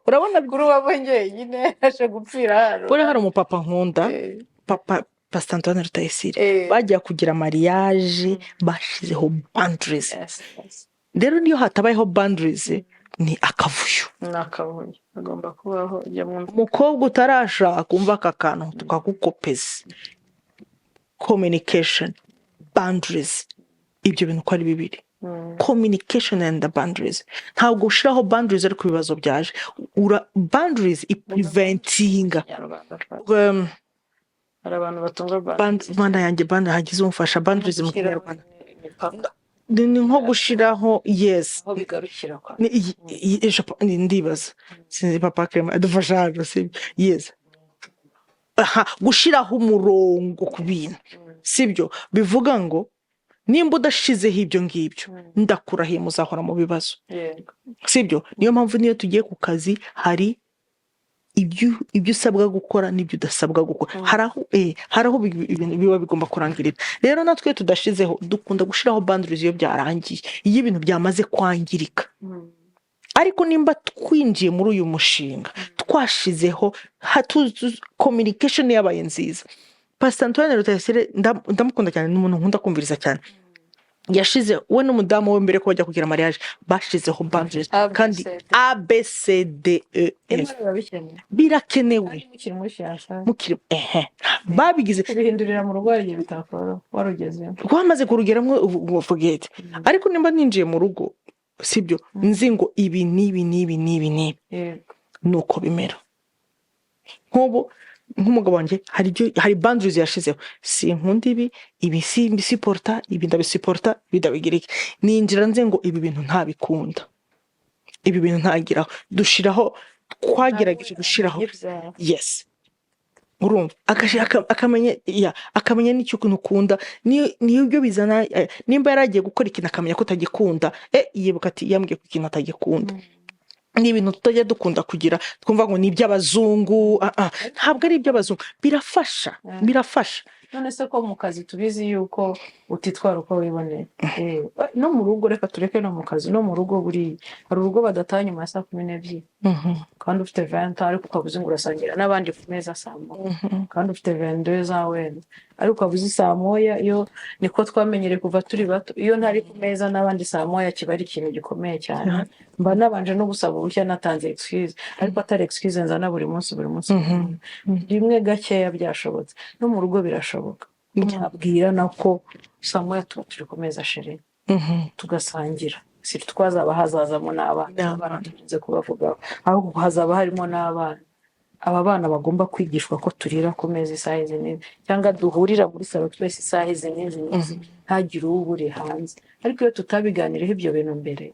urabona kuri wabonye nyine aje gupfira hano buri hari umupapa nkunda papa Pastor Antoine Rutayisire bajya kugira mariage bashizeho boundaries rero niyo hatabayeho boundaries ni akavuyo agomba kubaho umukobwa utarashaka kumva aka kantu tukagukopeza communication boundaries ibyo bintu ko ari bibiri communication and the boundaries ntabwo ushiraho boundaries ariko ibibazo byaje boundaries ipreventinga hari abantu batunga banda yanjye banda hagize umufasha boundaries mu Kinyarwanda ni nko gushiraho yes aho bigarukira kwa ndibaza sinzi papa Clement adufasha yes gushiraho umurongo ku bintu sibyo bivuga ngo nimba udashizeho ibyo ngibyo ndakurahiye muzahora mu bibazo sibyo. niyo mpamvu niyo tugiye ku kazi hari ibyo usabwa gukora n'ibyo udasabwa gukora, hari aho ibintu biba bigomba kurangirira. Rero natwe tudashizeho dukunda gushiraho boundaries iyo byarangiye, iyo ibintu byamaze kwangirika. Ariko nimba twinjiye muri uyu mushinga twashizeho communication yabaye nziza. Pastor Antoine Rutayisire ndamukunda cyane, n'umuntu nkunda kumviriza cyane. Yashize we n'umudamu we mbere ko bajya kugira mariage bashizeho boundaries kandi ABCDE birakenewe mukiri babigize kubihindurira mu rugo igihe bitakora warugeze wamaze kurugeramo forget. Ariko nimba ninjiye mu rugo sibyo nzi ngo ibi nuko bimera. Nk'umugabo wanjye hari boundaries yashizeho, si nkunda ibi si mbisiporta, ibi ndabisiporta, bidabigirike. Ninjira nze ngo ibi bintu ntabikunda, ibi bintu ntagiraho, dushiraho twagerageje gushiraho yes. Urumva akamenya n'icyo ukunda, niyo byo bizana. Nimba yaragiye gukora ikintu akamenya ko utagikunda, yibuka ati yambwiye ko ikintu atagikunda. Ni ibintu tutajya dukunda kugira twumva ngo ni iby'abazungu. Ntabwo ari iby'abazungu, birafasha. None se ko mu kazi tubizi yuko utitwara uko wiboneye, no mu rugo reka tureke no mu kazi, no mu rugo buri hari urugo badataha nyuma ya 12:00 kandi ufite 20 ariko ukabuze ngo urasangira n'abandi ku meza saa moya kandi ufite 22 zawe ariko ukabuze saa moya. Iyo niko twamenyere kuva turi bato, iyo ntari ku meza n'abandi saa moya kiba ari ikintu gikomeye cyane. Mba nabanje no gusaba urushya natanze excuse, ariko atari excuse nzana buri munsi rimwe gakeya byashobotse. No mu rugo birashoboka, mwabwira nako saa moya tuba turi ku meza sheri tugasangira. Si twazaba hazazamo n'abana tuze kubavugaho, ahubwo hazaba harimo n'abana. Aba bana bagomba kwigishwa ko turira ku meza isaha izi n'izi, cyangwa duhurira muri salo twese isaha izi n'izi, ntagire uburi hanze. Ariko iyo tutabiganiraho ibyo bintu mbere,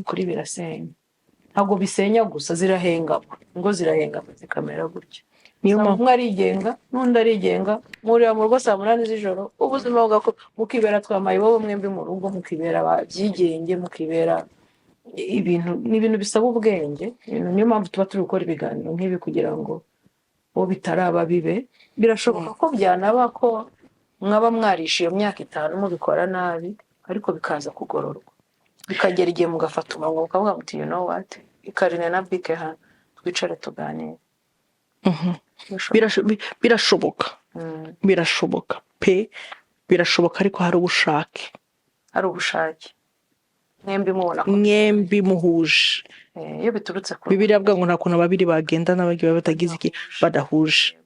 kuri birasenya. Ntabwo bisenya gusa, zirahengama, ngo zirahengama zikamera gutya. Niyo mpamvu umwe arigenga n'undi arigenga, murira mu rugo saa 8 z'ijoro, ubuzima mukibera twamaye wowe mwembi mu rugo, mukibera ababyigenge, mukibera ibintu bisaba ubwenge. Niyo mpamvu tuba turi gukora ibiganiro nk'ibi kugira ngo bo bitaraba bibe. Birashoboka ko byanaba ko mwaba mwarisha iyo myaka 5 mubikora nabi, ariko bikaza kugororwa, bikagera igihe mugafata umurongo mukavuga muti you know what, ikarine na bike hano twicare tuganire. Birashoboka pe, birashoboka, ariko hari ubushake mwembi muhuje. Iyo biturutse ku Bibiliya avuga ngo nta kuntu babiri bagenda n'abagiye batagize iki badahuje.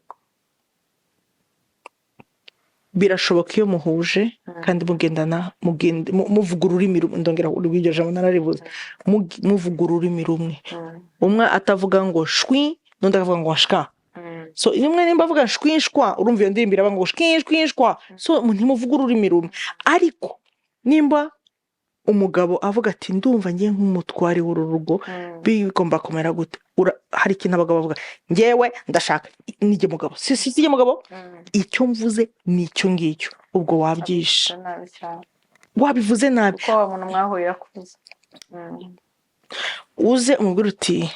Birashoboka iyo muhuje kandi mugendana muvuga ururimi rumwe. Ndongera urw'iryo jambo nararivuze, muvuga ururimi rumwe. Umwe atavuga ngo shwi n'undi akavuga ngo shka. So nimwe nimba avuga shwishwa, urumva iyo ndirimbo iravuga ngo shwishwa. So ntimuvuga ururimi rumwe. Ariko nimba umugabo avuga ati ndumva ngiye nk'umutwari w'uru rugo, bigomba kumera gute? Hari ikintu abagabo bavuga, ngewe ndashaka nige mugabo, si mugabo, icyo mvuze ni icyo ngicyo. Ubwo wabyisha, wabivuze nabi, ko wa muntu mwahuye yakuze. Uze umubwira uti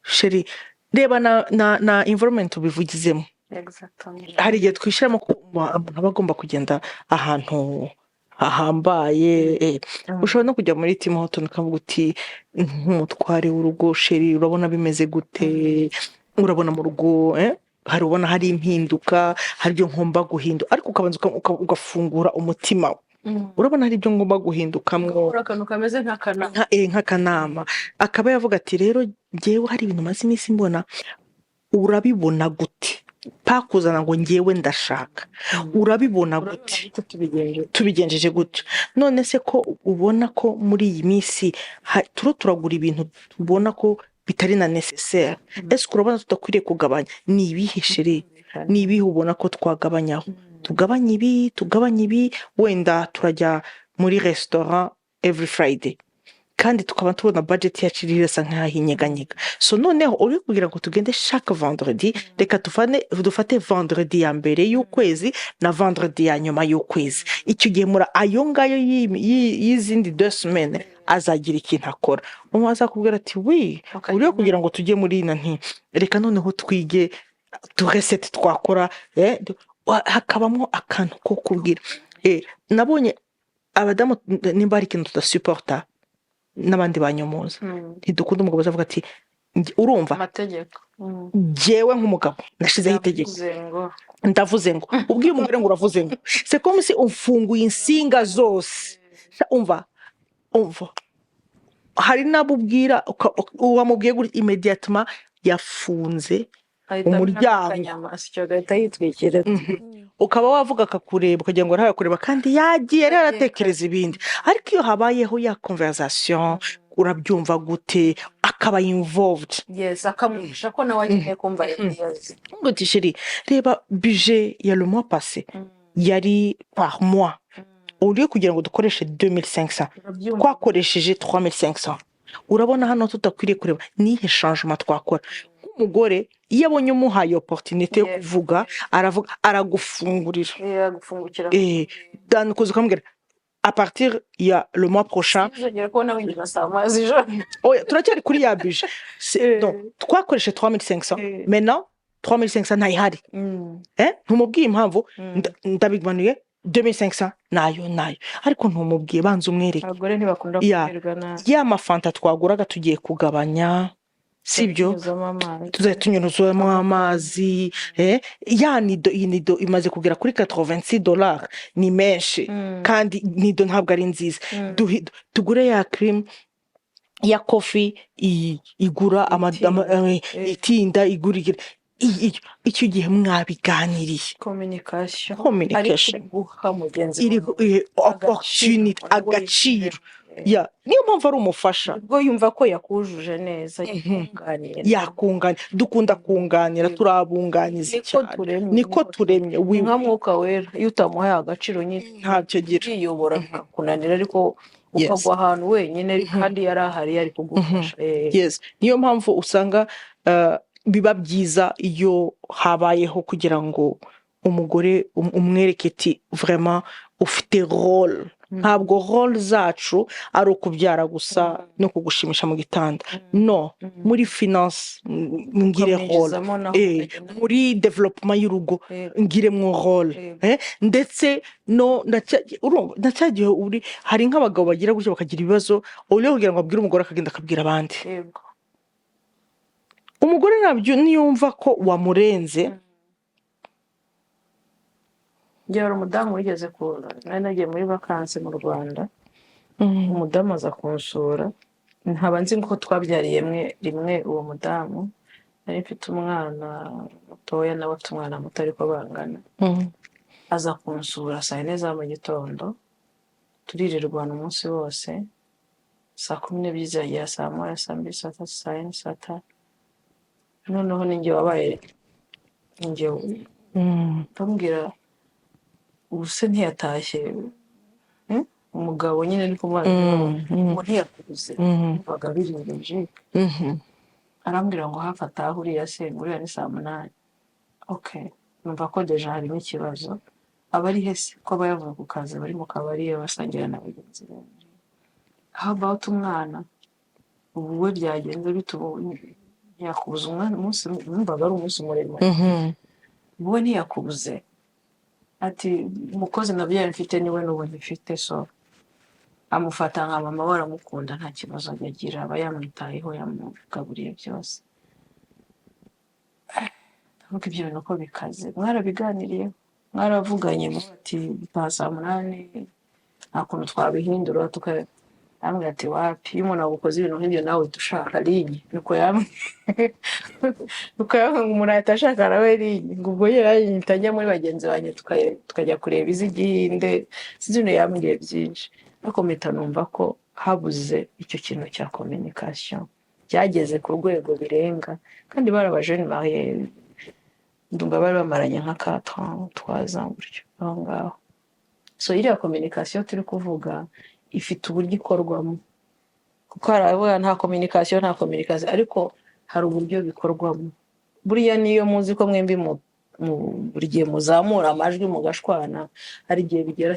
sheri reba na environment ubivugizemo. Hari igihe twishiramo ko umuntu aba agomba kugenda ahantu hahambaye. Ushobora no kujya muri Tim Horton ukavuga uti nk'umutware w'urugo sheri urabona bimeze gute, urabona mu rugo hari ubona hari impinduka, hari ibyo ngomba guhindura. Ariko ukabanza ugafungura umutima, urabona hari ibyo ngomba guhindukamwo, akantu kameze nk'akanama. Akaba yavuga ati rero ngewe hari ibintu maze iminsi mbona, urabibona gute? Pakuzana ngo ngewe ndashaka, urabibona gute? Tubigenjeje gute? None se ko ubona ko muri iyi minsi turagura ibintu tubona ko bitari na necessaire, ese urabona tudakwiriye kugabanya? Ni ibihe sheri, ni ibihe ubona ko twagabanyaho? Tugabanye ibi, wenda turajya muri restaurant every Friday, kandi tukaba tubona budget yacu irasa nk'aho inyeganyega. So noneho uri kugira ngo tugende chaque vendredi, reka dufate vendredi ya mbere y'ukwezi na vendredi ya nyuma y'ukwezi. Icyo gihe muri ayo ngayo y'izindi 2 semaines azagira ikintu akora. Umwe azakubwira ati wi uriyo kugira ngo tujye muri ina nti reka noneho twige reset twakora hakabamo akantu ko kubwira. Nabonye abadamu nimba ari ikintu tudasuporta n'abandi banyomoza, ntidukunda umugabo azavuga ati urumva amategeko jewe nk'umugabo nashizeho itegeko ndavuze ngo ubwiye umugore ngo uravuze ngo c'est comme si umfunguye insinga zose. umva hari nabo ubwira uwamubwiye guri immediatement yafunze umuryango ukaba wavuga akakureba ukagira ngo arakureba kandi yagiye aratekereza ibindi. Ariko iyo habayeho ya conversation urabyumva gute akaba involved, yes, akamuhisha ko nawe agiye kumva yazi ngo tishiri reba budget ya le mois passé yari par mois, uriye kugira ngo dukoreshe 2500 twakoresheje 3500. urabona hano tutakwiriye kureba nihe changement twakora. Umugore iyo abonye umuhaye opportunité yo kuvuga aravuga aragufungurira dan kuza kamubwira à partir ya le mois prochain turacyari kuri ya budget. Donc twakoreshe 3500 maintenant 3500 ntayihari ntumubwiye impamvu ndabigabanuye 2500 nayo ariko ntumubwiye banza umwereke. Abagore ntibakunda kuberwa nabi ya mafanta twaguraga tugiye kugabanya sibyo tunyuzamo amazi ya nido imaze kugera kuri $86 ni menshi kandi nido ntabwo ari nziza. Tugure ya cream ya coffee igura itinda igurira icyo gihe mwabiganiriye communication guha mugenzi opportunity agaciro niyo mpamvu ari umufasha ubwo yumva ko yakujuje neza yakunganira. Dukunda kunganira turabunganiza cyane niko turemye nka mwuka wera iyo utamuhaye agaciro ntacyo gira yiyobora kunanira ariko ukagwa ahantu wenyine kandi yari ahari yari kugufasha. Yes, niyo mpamvu usanga biba byiza iyo habayeho kugira ngo umugore umwereke ati vraiment ufite role. Ntabwo role zacu ari ukubyara gusa no kugushimisha mu gitanda, no, muri finance ngire role, muri development y'urugo ngire mu role, ndetse no ndacyagiye uri hari nk'abagabo bagira gutyo bakagira ibibazo uriyo kugira ngo abwire umugore akagenda akabwira abandi. Umugore nabyo niyumva ko wamurenze. Njyewe umudamu wigeze nari nagiye muri vacances mu Rwanda, umudamu aza kunsura, nkaba nzi ko twabyariye rimwe uwo mudamu, nari mfite umwana mutoya nawe afite umwana muto ariko bangana. Aza kunsura saa 4 za mu gitondo, turirirwana umunsi wose, saa 12 zagera saa 1 saa 2 saa 3 saa 4 saa 5. Noneho ninjye wabaye ndambwira ubuse ntiyatashye umugabo nyine ariko ngo ntiyakubuze baga biringeje. Arambwira ngo hafata aho uriya se uriya ni saa 8. Okay, numva ko deja harimo ikibazo. Abari hese ko bayavuye ku kazi bari mu kabari basangira na bagenzi babo. How about umwana ubu we byagenze bitubonye yakubuza umwana umunsi numvaga ari umunsi muremure. Ubu ntiyakubuze ati umukozi nabyo mfite niwe n'ubu mfite, so amufata nka mama waramukunda nta kibazo agira aba yamwitayeho yamugaburiye byose. Ntabwo ibyo bintu ko bikaze mwarabiganiriye mwaravuganye ati saa 8 nta kuntu twabihindura ambwira ati wapi iyo umuntu agukoze ibintu nk'ibyo nawe dushaka linye nuko umuntu ahita ashaka nawe linye ngo ubwo yari ntajya muri bagenzi banjye tukajya kureba iziginde sinzi yambwiye byinshi ariko mpita numva ko habuze icyo kintu cya communication byageze ku rwego birenga kandi barabajene mariye ndumva bari bamaranye nka 4 ans 3 ans gutyo aho ngaho. So iriya communication turi kuvuga ifite uburyo ikorwamo kuko haravuga nta communication ariko hari uburyo bikorwamo. Buriya niyo muzi ko mwembi buri gihe muzamura amajwi mugashwana, hari igihe bigera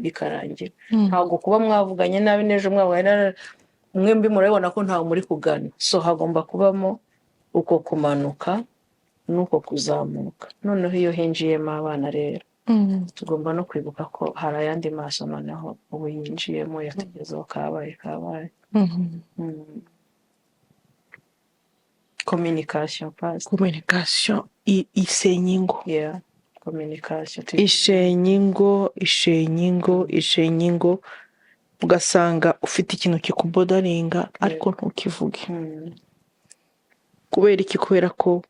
bikarangira. Ntabwo kuba mwavuganye nabi n'ejo mwavuganye mwembi murabibona ko ntawe muri kugana, so hagomba kubamo uko kumanuka n'uko kuzamuka. Noneho iyo hinjiyemo abana rero tugomba no kwibuka ko hari ayandi maso noneho ubu yinjiyemo yatugezeho kabaye. Communication past. Communication isenya ingo. Yeah. Communication. Ishenye ingo ugasanga ufite ikintu kikubodaringa ariko ntukivuge. Kubera iki? Kubera ko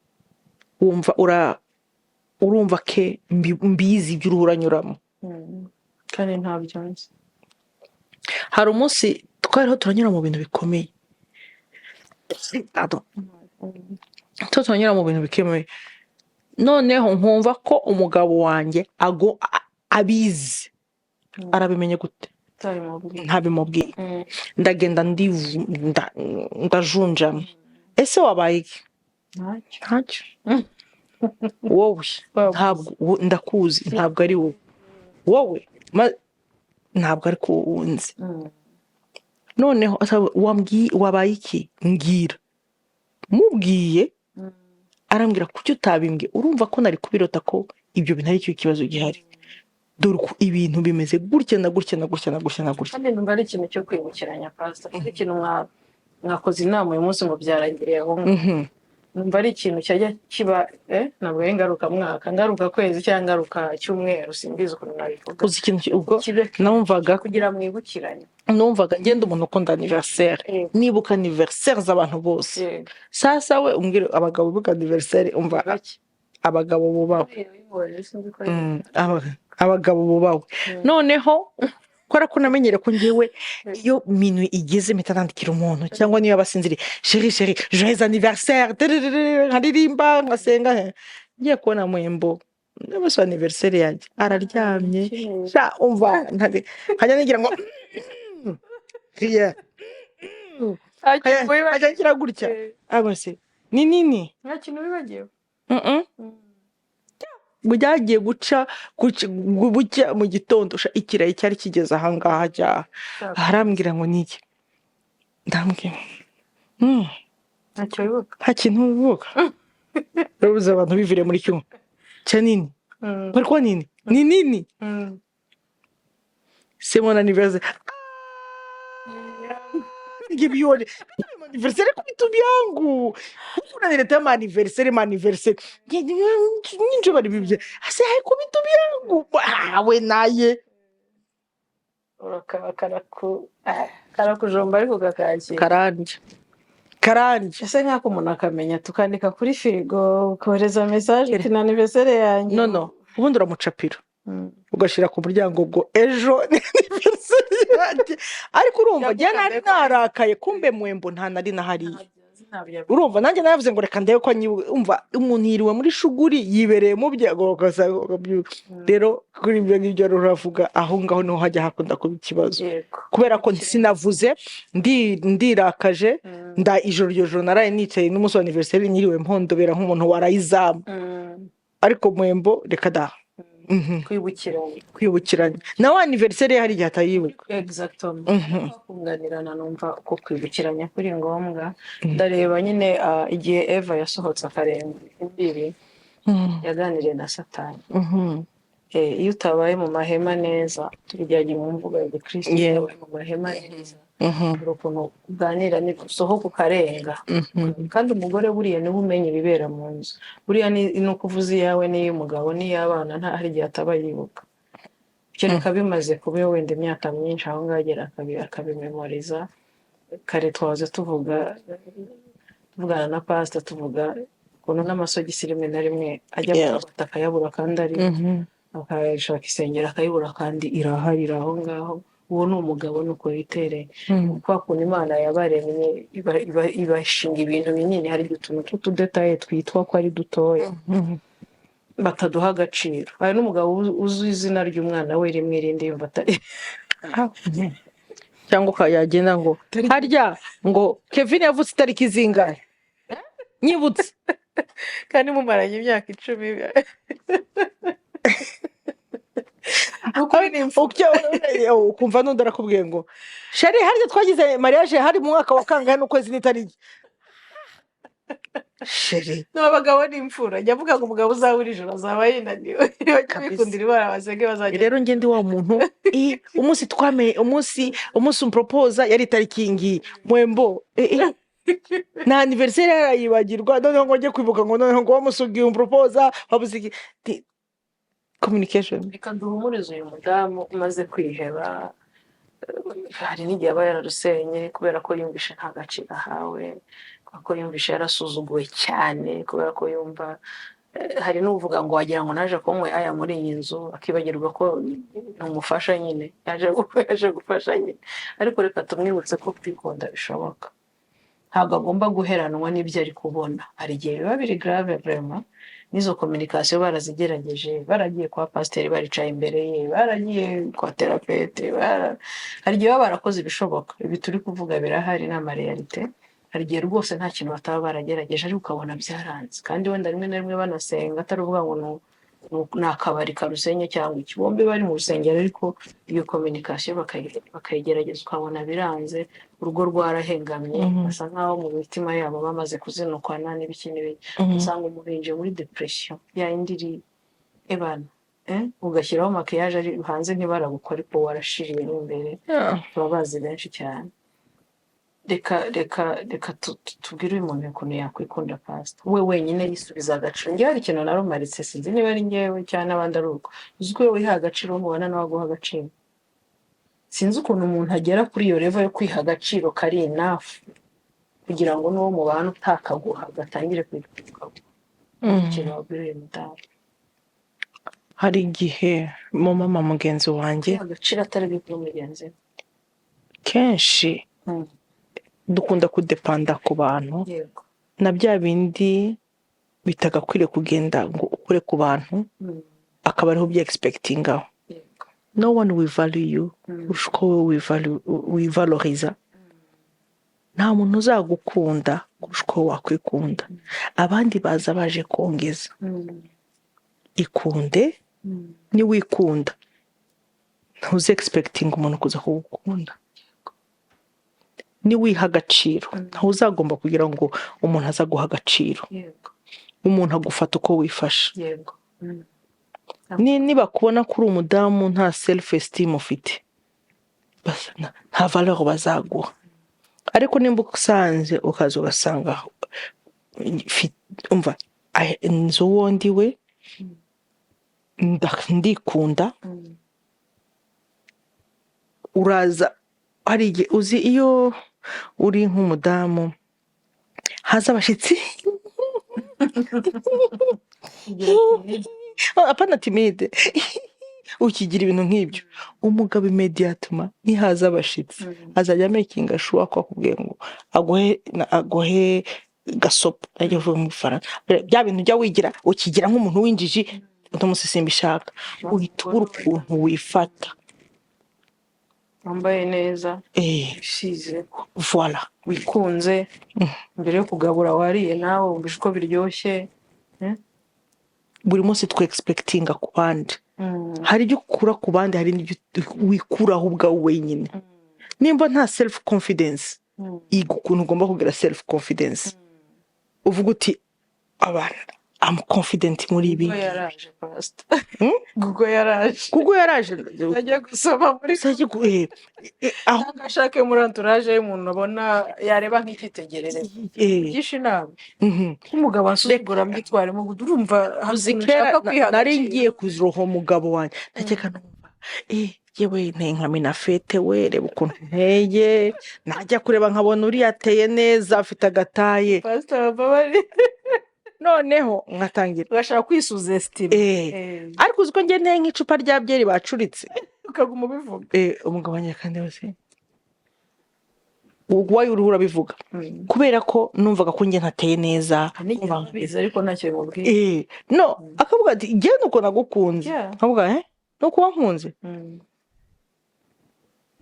urumva ke mbizi ibyo uranyuramo. Kandi ntabyo nzi. Hari umunsi twariho turanyura mu bintu bikomeye. Turanyura mu bintu bikomeye. Noneho nkumva ko umugabo wanjye abizi. Arabimenye gute? Ntabimubwiye. Ndagenda ndajunjama. Ese wabaye iki? Ntacyo. Wowe ntabwo ndakuzi, ntabwo ari wowe. Wowe ntabwo ari ko wunze. Noneho wabaye iki? Mbwira. Mubwiye arambwira kuki utabimbwiye. Urumva ko nari kubirota ko ibyo bintu ari cyo kibazo gihari. Dore ko ibintu bimeze gutya na gutya. Kandi numva ari ikintu cyo kwibukiranya pastor. Ari ikintu mwakoze inama uyu munsi ngo byarangiriye aho. Numva ari ikintu cyajya kiba ntabwo ari ngaruka kwezi cyangwa ngaruka cyumweru, simbizi ukuntu nabivuga. Uzi ikintu ubwo numvaga kugira mwibukiranye. Numvaga ngenda umuntu ukunda anniversaire. Nibuka anniversaire z'abantu bose. Sasa we umbwire abagabo buka anniversaire umva abagabo bubawe. Abagabo bubawe. Noneho kora ko namenyere ko ngiwe iyo minwe igeze mitandikira umuntu cyangwa niyo abasinzire chérie joyeux anniversaire haririmba ngasenga ngiye kubona Mwembo n'abaso anniversaire yanjye araryamye sha umva hajya nigira ngo yeah hajya ngira gutya abase ni nini nta kintu bibagiwe. Bujyagiye guca mu gitondo ikirayi cyari kigeze ahangaha cya arambwira ngo niki ndambwira ntacyo wibuka. nta kintu wibuka. Rubuze abantu bivire muri cyo cyanini bari kwa nini ni nini c'est mon anniversaire. Ngibione anniversaire kwa vitu vyangu unaniletea anniversaire ninjo bari bibye ase haiko vitu vyangu we naye karakujomba ariko gakakira karanje ese nk'ako umuntu akamenya tukandika kuri firigo ukohereza message ati na anniversaire yanjye. No ubundi uramucapira ugashira ku muryango ngo ejo ni anniversaire yanjye ariko urumva njye nari narakaye kumbe Mwembo nta nari nahari. Urumva nanjye navuze ngo reka ndebe ko umva umuntu yiriwe muri shuguri yibereye mu byago rero kuri ibyo ngibyo ruravuga aho ngaho niho hajya hakunda kuba ikibazo kubera ko sinavuze ndirakaje ijoro ryo joro naraye nicaye n'umunsi wa anniversaire nyiriwe mpondobera nk'umuntu warayizamu ariko Mwembo reka da kwibukiranya nawe anniversaire hari igihe atayibuka. Exactement. Kunganirana numva ko kwibukiranya kuri ngombwa. Ndareba nyine igihe Eva yasohotse akarenge imbiri yaganiriye na Satani. Iyo utabaye mu mahema neza tubijyanye mu mvuga ya Kristo yabaye mu mahema neza ukuntu uganira ni gusohoka ukarenga kandi umugore buriya niwe umenya ibibera mu nzu buriya ni ukuvuza iyawe n'iy'umugabo n'iy'abana nta hari igihe ataba yibuka ibyo bimaze kuba wenda imyaka myinshi aho ngagera akabimemoriza. Kare twaze tuvugana na pastor tuvuga ukuntu n'amasogisi rimwe na rimwe ajya akayabura kandi ari akashaka isengero akayibura kandi irahari aho ngaho. Uwo ni umugabo nuko yitereye kwa kuntu Imana yabaremye ibashinga ibintu binini hari utuntu tw'utudetaye twitwa ko ari dutoya bataduha agaciro. Hari n'umugabo uzi izina ry'umwana we rimwe irindi yumva atari cyangwa yagenda ngo harya ngo Kevin yavutse itariki zingahe nyibutse kandi mumaranye imyaka 10 ukumva n'undi arakubwiye ngo sheri harya twagize mariage hari mu mwaka wa kangahe n'ukwezi n'itariki sheri n'abagabo n'imfura njya avuga ngo umugabo uzabura ijoro azaba yinaniwe kwikundira ibara basenge bazajya rero njye ndi wa muntu umunsi twame umunsi umpropose yari itariki ngiyi mwembo na anniversaire yarayibagirwa noneho ngo njye kwibuka ngo noneho ngo wamusugiye umpropose wabuze iki communication. Reka duhumurize uyu mudamu umaze kwiheba. Hari n'igihe aba yararusenye kubera ko yumvishe nta gaciro ahawe, kubera ko yumvishe yarasuzuguwe cyane, kubera ko yumva hari n'uvuga ngo wagira ngo naje kumwe aya muri iyi nzu akibagirwa ko ntumufasha nyine yaje gufasha nyine. Ariko reka tumwibutse ko kwikunda bishoboka, ntabwo agomba guheranwa n'ibyo ari kubona. Hari igihe biba biri grave vraiment, n'izo communication barazigerageje, baragiye kwa pasiteri baricaye imbere ye, baragiye kwa terapeute, hari igihe baba barakoze ibishoboka. Ibi turi kuvuga birahari n'amarealite. Hari igihe rwose nta kintu bataba baragerageje ariko ukabona byaranze, kandi wenda rimwe na rimwe banasenga atari uvuga ngo ni akabari karusenye cyangwa iki, bombi bari mu rusengero ariko iyo communication bakayigerageza ukabona biranze, urugo rwarahengamye, basa nkaho mu mitima yabo bamaze kuzinukwana n'ibiki n'ibiki. Usanga umuntu yinjiye muri depression ya indiri ebana ugashyiraho makiyaje ari hanze ntibaragukora ariko warashiriye n'imbere. Babazi benshi cyane. Reka tubwire uyu muntu ukuntu yakwikunda pastor we wenyine yisubiza agaciro. Njye hari ikintu narumaritse, sinzi niba ari njyewe cyangwa n'abandi ari uko, uzi ko wiha agaciro umubona nawe aguha agaciro. Sinzi ukuntu umuntu agera kuri iyo level yo kwiha agaciro kari enough kugira ngo n'uwo mubana utakaguha gatangire kwitwa ikintu wabwira uyu mudamu. Hari igihe mu mama mugenzi wanjye agaciro atari byo mugenzi kenshi dukunda kudepanda ku bantu, na bya bindi bitagakwiriye kugenda ngo ukure ku bantu akaba ariho bya expectingaho. No one will value you kurusha uko wowe wivaloriza. Nta muntu uzagukunda kurusha uko wakwikunda. Abandi baza baje kongeza. Ikunde niwikunda, ntuze expecting umuntu kuza kugukunda. Niwiha agaciro, ntuzagomba kugira ngo umuntu aza guha agaciro. Umuntu agufata uko wifasha. Niba kubona kuri umudamu nta self esteem ufite, nta valeur bazaguha. Ariko nimba usanze ukaza ugasanga umva nzi uwo ndiwe, ndikunda, uraza. Hari igihe uzi iyo uri nk'umudamu haza abashyitsi apana timide ukigira ibintu nk'ibyo, umugabo immediately nihaza abashyitsi azajya making sure ko akubwiye ngo aguhe gasopo najya vuga mu Faransa. Bya bintu ujya wigira ukigira nk'umuntu w'injiji utamusisimba ishaka, uhitubura ukuntu wifata, wambaye neza, usize, voilà, wikunze, mbere yo kugabura wariye nawe wumva uko biryoshye. Buri munsi twe expectinga ku bandi. Hari ibyo ukura ku bandi, hari n'ibyo wikuraho ubwawe wenyine. Nimba nta self confidence, yiga ukuntu ugomba kugira self confidence. Uvuga uti abana I'm confident muri ibi. Google yaraje pastor. Google yaraje ajya gusoma muri aho agashake muri entourage y'umuntu abona yareba nk'ikitegererezo gisha inama. Umugabo asuzugura mbitwaremo urumva hazikera nari ngiye kuziroho umugabo wanjye ndakeka numva yewe nka fete we reba ukuntu nteye, najya kureba nkabona uri yateye neza afite agataye pastor babari noneho nkatangira ugashaka kwisuza estime. Ariko uziko nge nteye nk'icupa rya byeri bacuritse ukaguma ubivuga. Umugabo wanjye kandi wese wayo uruhura bivuga kubera ko numvaga ko nge ntateye neza, ariko ntacyo bimubwiye. No akavuga ati genda uko nagukunze, akavuga nuko wankunze.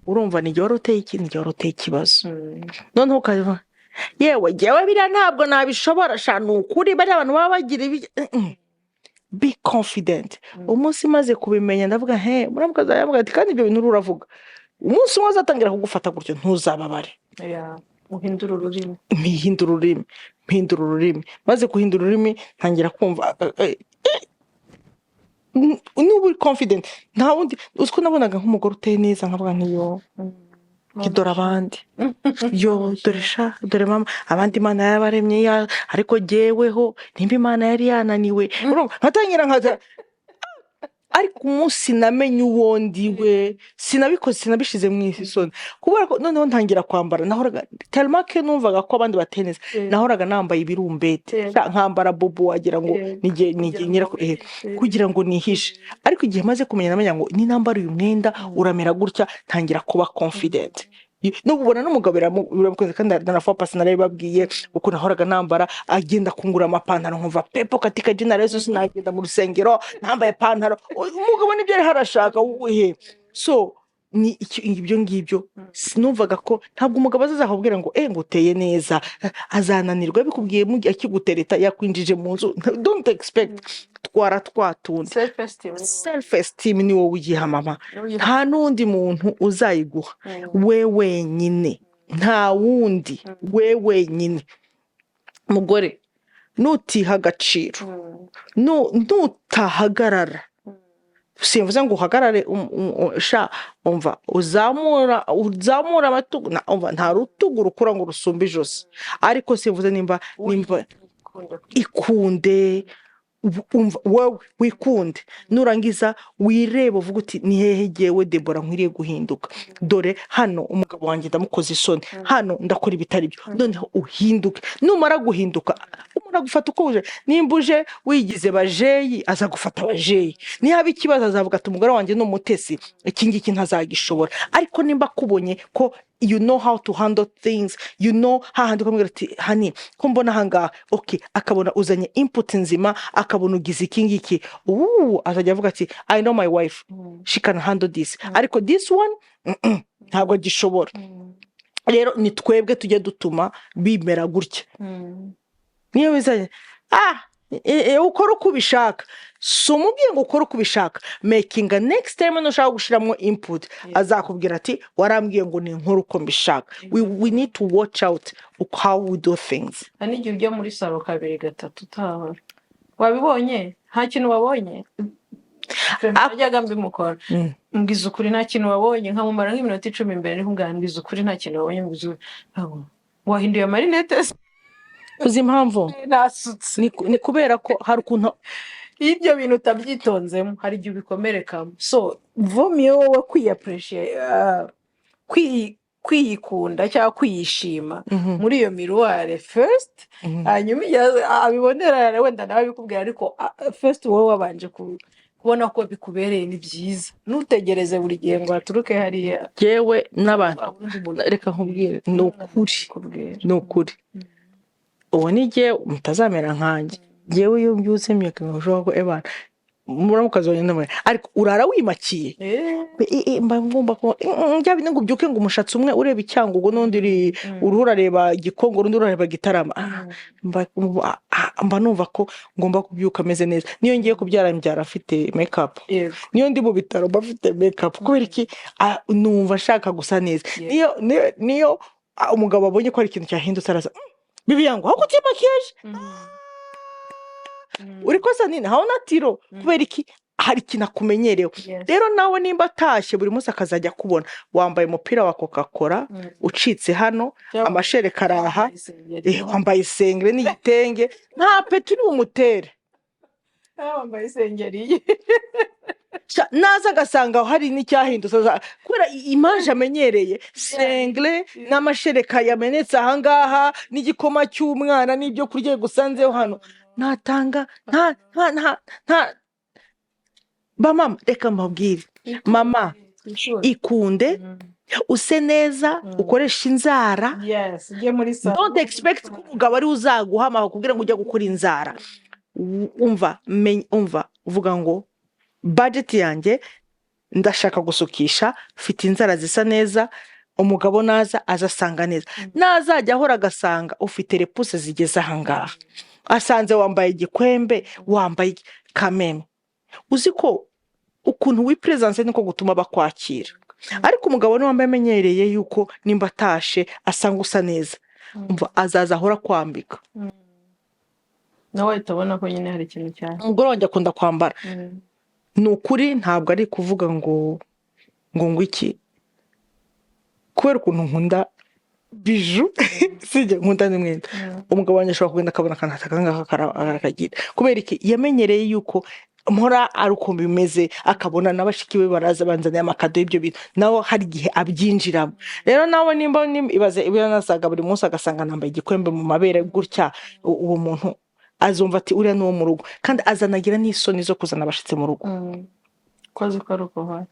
urumva ni wari uteye ikintu wari uteye ikibazo noneho ukavuga yewe jyewe biriya ntabwo nabishobora sha ni ukuri bariya abantu baba bagira be confident umunsi maze kubimenya ndavuga muramukazi yavuga ati kandi ibyo bintu uravuga umunsi umwe azatangira kugufata gutyo ntuzababare uhindura ururimi mpindura ururimi maze guhindura ururimi ntangira kumva n'ubu uri confident nta wundi uzi ko nabonaga nk'umugore uteye neza nkavuga ntiyo dore abandi dore mama abandi Imana yarabaremye ariko jyeweho nimba Imana yari yananiwe nkatangira nkaza ariko umunsi namenye uwo ndiwe sinabikoze sinabishize mu isoni kubera ko noneho ntangira kwambara nahoraga telmake numvaga ko abandi bateneza nahoraga nambaye ibirumbete nkambara bobo wagira ngo nige kugira ngo nihishe ariko igihe maze kumenya namenya ngo ni nambara uyu mwenda uramera gutya ntangira kuba confident nubona n'umugabo biramukoze kandi nanafa personal babwiye uko nahoraga nambara agenda kungura amapantaro nkumva pepo katika jina Jesus nagenda mu rusengero nambaye pantaro umugabo nibyo ari harashaka so ni ibyo ngibyo sinumvaga ko ntabwo umugabo azakubwira ngo ngo uteye neza azananirwa bikubwiye mu akigutereta yakwinjije mu nzu don't expect twatundi self esteem ni wowe ugiha mama nta n'undi muntu uzayiguha we wenyine nta wundi we wenyine mugore nutiha agaciro nutahagarara simvuze ngo uhagarare umva uzamura amatugu nta rutugu rukura ngo rusumbe ijosi ariko simvuze nimba ikunde wowe wikunde nurangiza wireba uvuga uti ni hehe jyewe Debora nkwiriye guhinduka dore hano umugabo wanjye ndamukoze isoni hano ndakora ibitari byo noneho uhinduke numara guhinduka umara gufata uko uje nimba uje wigize bajeyi aza gufata bajeyi nihaba ikibazo azavuga ati umugore wanjye n'umutesi iki ngiki ntazagishobora ariko nimba kubonye ko you know how to handle things hahandi ukamubwira ati hani ko mbona ahangaha akabona uzanye input nzima akabona ugize iki ngiki azajya avuga ati I know my wife she can handle this ariko this one ntabwo agishobora rero ni twebwe tujye dutuma bimera gutya niyo bizanye ukora uko ubishaka si umubwiye ngo ukora uko ubishaka making a next time nushaka gushiramo input azakubwira ati warambwiye ngo ni nkora uko mbishaka we need to watch out how we do things n'igihe ujya muri salo 2-3 utahora wabibonye nta kintu wabonye najyaga mbimukora mbwiza ukuri nta kintu wabonye nkamumara nk'iminota 10 imbere mbwiza ukuri nta kintu wabonye mbwiza wahinduye amarinete uzi impamvu ni kubera ko hari ukuntu ibyo bintu utabyitonzemo hari igihe ubikomerekamo so vumiye wowe kwiyikunda cyangwa kwiyishima muri iyo miruware first hanyuma abibonera wenda nawe bikubwira ariko first wowe wabanje kubona ko bikubereye ni byiza ntutegereze buri gihe ngo haturuke hariya yewe n'abantu reka nkubwire ni ukuri ubu ni jyewe mutazamera nkanjye jyewe iyo mbyutse myaka nk'ushobora ko ebana muramukazi wanjye ndamwe ariko urara wimakiye mba ngomba ko njya bine ngo ubyuke ngo umushatsi umwe ureba icyangugu n'undi uruhu urareba Gikongo urundi urareba Gitarama mba numva ko ngomba kubyuka ameze neza niyo ngiye kubyara mbyara afite make up niyo ndi mu bitaro mba afite make up kubera iki numva nshaka gusa neza niyo umugabo abonye ko hari ikintu cyahindutse araza bibi yangu aho kutima kiyeje uri kosa nini haona tiro kubera iki hari ikintu akumenyerewe rero nawe nimba atashye buri munsi akazajya kubona wambaye umupira wa Coca-Cola ucitse hano amashereka araha wambaye isengere n'igitenge nta peti uri bumutere wambaye isengeri naza agasanga hari n'icyahindutse kubera imaje amenyereye sengre n'amashereka yamenetse ahangaha n'igikoma cy'umwana n'ibyo kurya gusanzeho hano natanga nta ba mama reka mbabwire mama ikunde use neza ukoresha inzara don't expect ko umugabo ari uzaguhama akubwira ngo ujya gukora inzara umva uvuga ngo budget yanjye ndashaka gusukisha, mfite inzara zisa neza, umugabo naza azasanga neza, nazajya ahora agasanga ufite repuse zigeze ahangaha, asanze wambaye igikwembe, wambaye kameme, uzi ko ukuntu wipresence niko gutuma bakwakira. Ariko umugabo niwe wambaye amenyereye yuko nimba atashe asanga usa neza, umva azaza ahora kwambika. nawe ahita abona ko nyine hari ikintu cyane. Umugore wanjye akunda kwambara, ni ukuri ntabwo ari kuvuga ngo iki, kubera ukuntu nkunda biju sijya nkunda n'imwenda. Umugabo wanjye ashobora kugenda akabona akantu akangaka akagira, kubera iki yamenyereye yuko mpora ari uko bimeze, akabona n'abashiki be baraza banzaniye amakado y'ibyo bintu, nawe hari igihe abyinjiramo. Rero nawe nimba ibaze ibyo nasaga buri munsi agasanga nambaye igikwembe mu mabere gutya, uwo muntu azumva ati uriya n'uwo mu rugo, kandi azanagira n'isoni zo kuzana abashitsi mu rugo. Kwazi ko ari uko hari.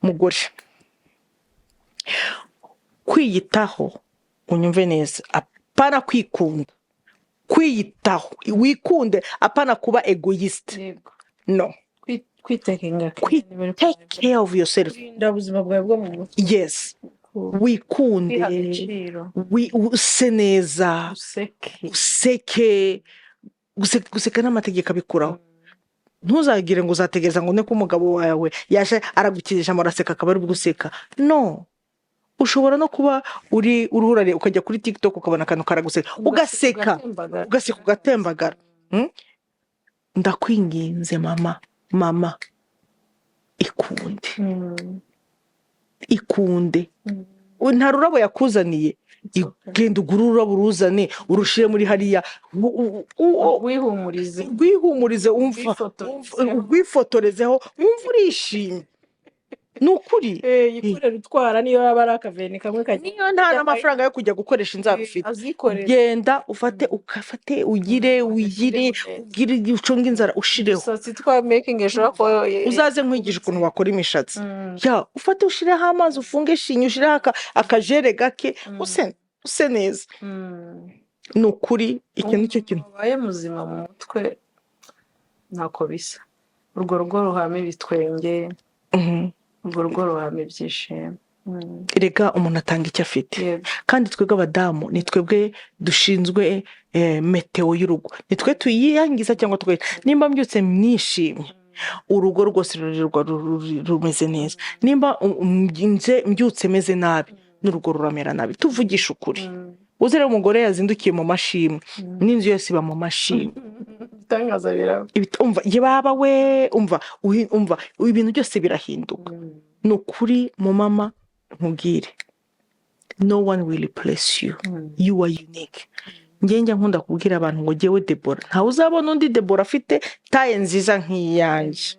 Mugore, kwiyitaho, unyumve neza, apana kwikunda, kwiyitaho, wikunde, apana kuba egoiste. Yego. No, Kwitekinga. take care of yourself. Kurinda ubuzima bwawe bwo mu mutwe. Yes, wikunde, Kwiha agaciro. use neza, Useke. guseka n'amategeko abikuraho. Ntuzagire ngo uzategereza ngo ko umugabo wawe yaje aragukirisha muraseka akaba ari guseka. No, ushobora no kuba uri uruhurare ukajya kuri TikTok ukabona akantu karaguseka ugaseka ugatembagara. Ndakwinginze mama, ikunde. Nta rurabo yakuzaniye, genda ugure ururabo uruzane urushire muri hariya, wihumurize, wifotorezeho, wumva urishimye. Ni ukuri yikorera utwara niyo yaba ari akaveni kamwe kagiye, niyo nta n'amafaranga yo kujya gukoresha inzara ufite, genda ufate ugire ucunge inzara ushireho. Uzaze nkwigisha ukuntu wakora imishatsi, ufate ushireho amazi, ufunge shinyo, ushireho akajere gake, use neza. Ni ukuri iki nicyo kintu wabaye muzima mu mutwe ntako bisa. Urwo rugo ruhame ibitwenge, urwo rugo ruhame ibyishimo. Erega umuntu atanga icyo afite, kandi twebwe abadamu ni twebwe dushinzwe meteo y'urugo, ni twe tuyiyangiza cyangwa nimba mbyutse nishimye, urugo rwose rumeze neza. Nimba mbyutse meze nabi, n'urugo ruramera nabi. Tuvugisha ukuri, uzere umugore yazindukiye mu mashimwe, n'inzu yose iba mu mashimwe. Bitangaza biraba. Yebaba we, umva ibintu byose birahinduka. Ni ukuri mu mama nkubwire, no one will replace you, you are unique. Njya nkunda kubwira abantu ngo jyewe Deborah, ntawe uzabona undi Deborah afite taye nziza nk'iyanjye.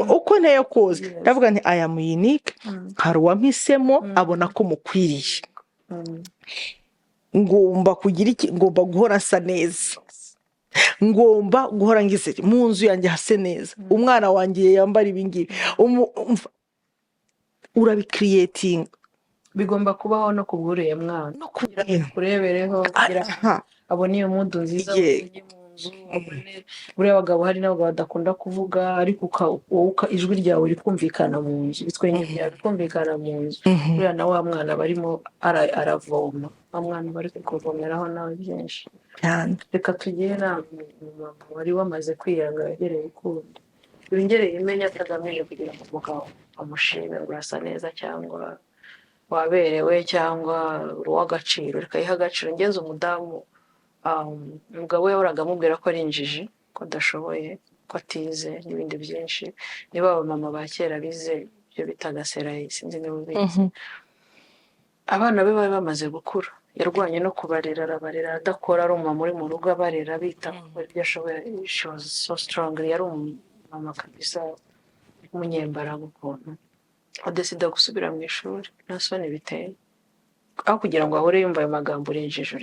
Uko nteye koze ndavuga nti I am unique, hari uwampisemo abona ko mukwiriye. Ngomba kugira iki? Ngomba guhora asa neza, ngomba guhora ngize mu nzu yanjye hase neza, umwana wanjye yambara ibingibi. Urabicreating, bigomba kubaho no kubwuriye mwana, no kurebereho kugira abone iyo mudu nziza mu nzu. Buriya abagabo hari n'abagabo badakunda kuvuga, ariko ijwi ryawe rikumvikana mu nzu, ibitwenge byawe bikumvikana mu nzu. Buriya na wa mwana barimo aravoma, wa mwana bari kukuvomeraho nawe byinshi. Reka tugire inama umumama wari wamaze kwiyanga yegereye ukundi, yongereye imenya atagamije kugira ngo umugabo amushime ngo urasa neza cyangwa waberewe cyangwa uw'agaciro. Reka yiha agaciro. Ngeze umudamu, umugabo we yahoraga amubwira ko ari injiji, ko adashoboye, ko atize n'ibindi byinshi. Niba abamama ba kera bize ibyo bitaga serayi, sinzi niba ubizi. Abana be bari bamaze gukura, yarwanye no kubarera, arabarera adakora, ari umumama uri mu rugo abarera bita ku buryo ashoboye. She was so strong, yari umumama kabisa w'umunyembaraga ukuntu. Adesida gusubira mu ishuri, nta soni biteye, aho kugira ngo ahore yumva ayo magambo urinjije,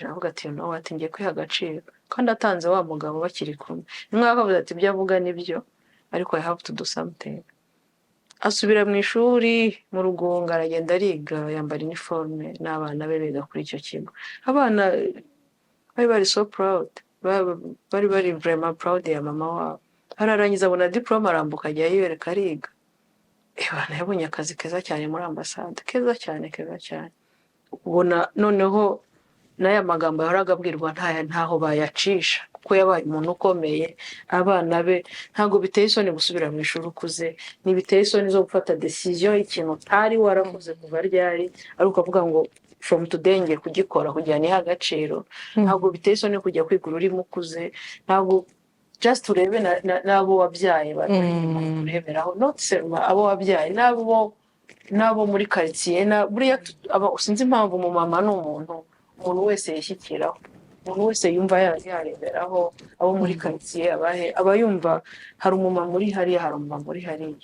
avuga ati ati ngiye kwiha agaciro, kandi atanze wa mugabo bakiri kumwe. Nimwe bakavuze ati ibyo avuga nibyo, ariko I have to do something. Asubira mu ishuri, mu rugunga aragenda ariga, yambara iniforme, n'abana be biga kuri icyo kigo. Abana bari so proud, bari vraiment proud ya mama wabo. ararangiza abona diplome arambuka ajya yibereka ariga. Ebana yabonye akazi keza cyane muri ambasade, keza cyane keza cyane. Ubona noneho n'aya magambo yahoraga abwirwa ntaho bayacisha kuko yabaye umuntu ukomeye. Abana be ntabwo biteye isoni gusubira mu ishuri ukuze, ntibiteye isoni zo gufata decision y'ikintu utari warakoze kuva ryari ari ukavuga ngo from today ngiye kugikora kugira niha agaciro. Ntabwo biteye isoni kujya kwiga ururimi ukuze, ntabwo just urebe n'abo wabyaye bareberaho, not seulement abo wabyaye n'abo muri quartier. Buriya sinzi impamvu umumama ni umuntu wese yishyikiraho, umuntu wese yumva yareberaho, abo muri quartier aba yumva hari umumama uri hariya, hari umumama uri hariya.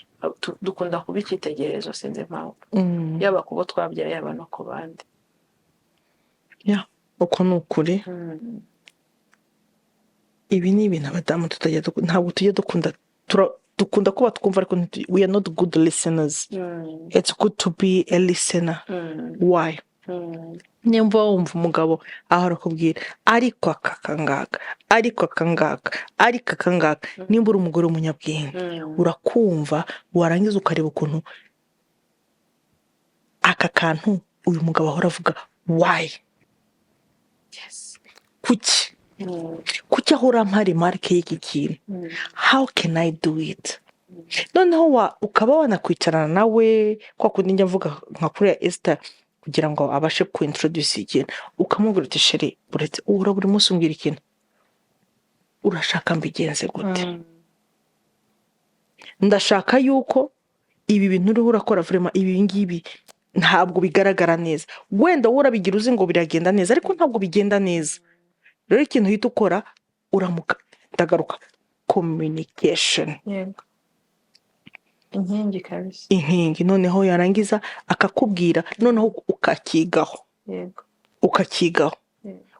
Dukunda kuba icyitegererezo, sinzi impamvu, yaba ku bo twabyaye yaba no ku bandi. uko ni ukuri. Ibi ni ibintu abadamu ntabwo tujya dukunda kuba twumva, ariko we are not good listeners. It's good to be a listener. Why? Nimba wumva umugabo aho arakubwira ariko akangaka nimba uri umugore w'umunyabwenge urakumva, warangiza ukareba ukuntu aka kantu uyu mugabo ahora avuga why, kuki ahora ampari marike y'iki kintu, how can I do it? Noneho ukaba wanakwicarana nawe kwa kundi njya mvuga nka kuriya Esther kugira ngo abashe kuintroduce ikintu, ukamubwira uti sheri buretse uhora buri munsi umbwira ikintu, urashaka mbigenze gute? Ndashaka yuko ibi bintu uriho urakora vraiment ibi ngibi ntabwo bigaragara neza. Wenda wowe urabigira uzi ngo biragenda neza, ariko ntabwo bigenda neza. Rero ikintu uhita ukora uramuka ndagaruka communication. Inkingi kabisa. Inkingi. Noneho yarangiza akakubwira, noneho ukakigaho.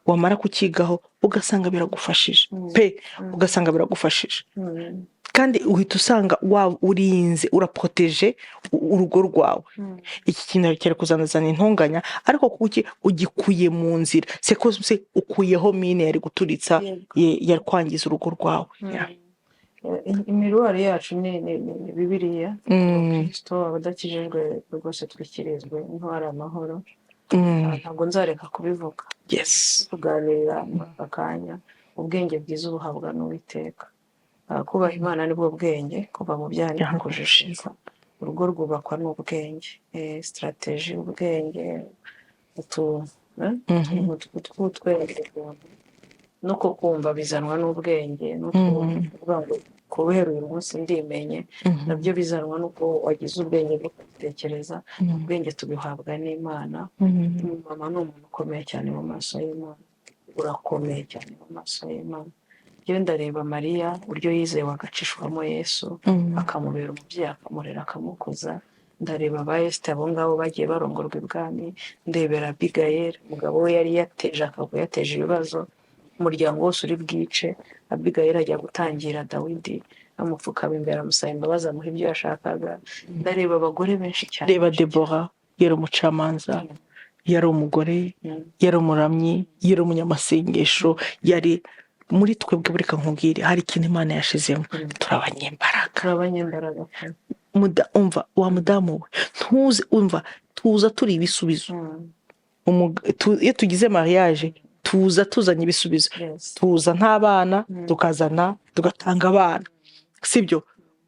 Wamara kukigaho ugasanga biragufashije ugasanga biragufashije, kandi uhita usanga urinze, uraproteje urugo rwawe. Iki kintu cyari kuzanazana intonganya, ariko kuki ugikuye mu nzira, se ukuyeho mine yari guturitsa, yari kwangiza urugo rwawe. Imiruwari yacu ni Bibiliya. Kristo abadakijijwe rwose twikirizwe intwari amahoro. Ntabwo nzareka kubivuga. Tuganirira akanya, ubwenge bwiza ubuhabwa n'Uwiteka. Kubaha Imana nibwo bwenge, kuva mu byaha no kujijisha. Urugo rwubakwa n'ubwenge, strategy, ubwenge, twutwenge no kumva bizanwa n'ubwenge, no kuvuga ngo kubera uyu munsi ndimenye, nabyo bizanwa nuko wagize ubwenge bwo gutekereza. Ubwenge tubihabwa n'Imana. Mama ni umuntu ukomeye cyane mu maso y'Imana, urakomeye cyane mu maso y'Imana. Njyewe ndareba Mariya uburyo yizeye agacishwamo Yesu, akamubera umubyeyi, akamurera, akamukuza. Ndareba ba Esther abo ngabo bagiye barongorwa ibwami. Ndebera Abigail, umugabo we yari yateje ibibazo, umuryango wose uri bwice. Abigail ajya gutangira Dawidi, amupfukama imbere, amusaba imbabazi, amuha ibyo yashakaga. Ndareba abagore benshi cyane. Reba Deborah, yari umucamanza, yari umugore, yari umuramyi, yari umunyamasengesho, yari muri twebwe. Bureka nkubwire, hari ikintu Imana yashizemo, turabanyembaraga. Umva wa mudamu we, tuza turi ibisubizo. Iyo tugize mariage tuzanye ibisubizo. Tuza nta bana, tugatanga abana, sibyo?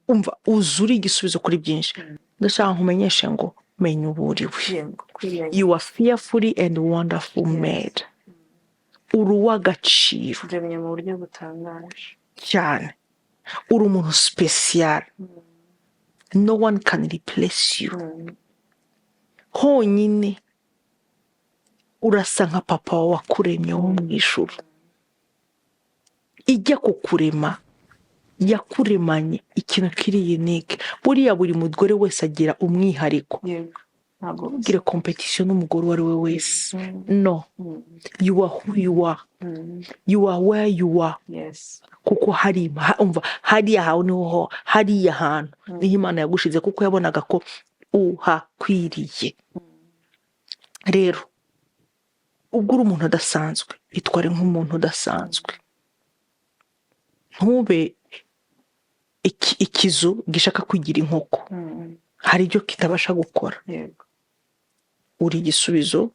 Umva uzuri igisubizo kuri byinshi. Ndashaka nkumenyeshe ngo menya uburiwe. You are fearfully and wonderful made. Uri uw'agaciro, uremye mu buryo butangaje cyane. Uri umuntu special. No one can replace you. Honyine urasa nka papa wakuremye wo mu ijuru. Ijya kukurema yakuremanye ikintu kiri unique. Buriya buri mugore wese agira umwihariko. Ntabwo ugire competition n'umugore uwo ari we wese. No, you are who you are. You are where you are. Kuko hariya hawe niho, hariya hantu niho Imana yagushize, kuko yabonaga ko uhakwiriye. Rero ubwo uri umuntu udasanzwe, itware nk'umuntu udasanzwe. Ntube ikizu gishaka kwigira inkoko hari ibyo kitabasha gukora. yego Uri igisubizo,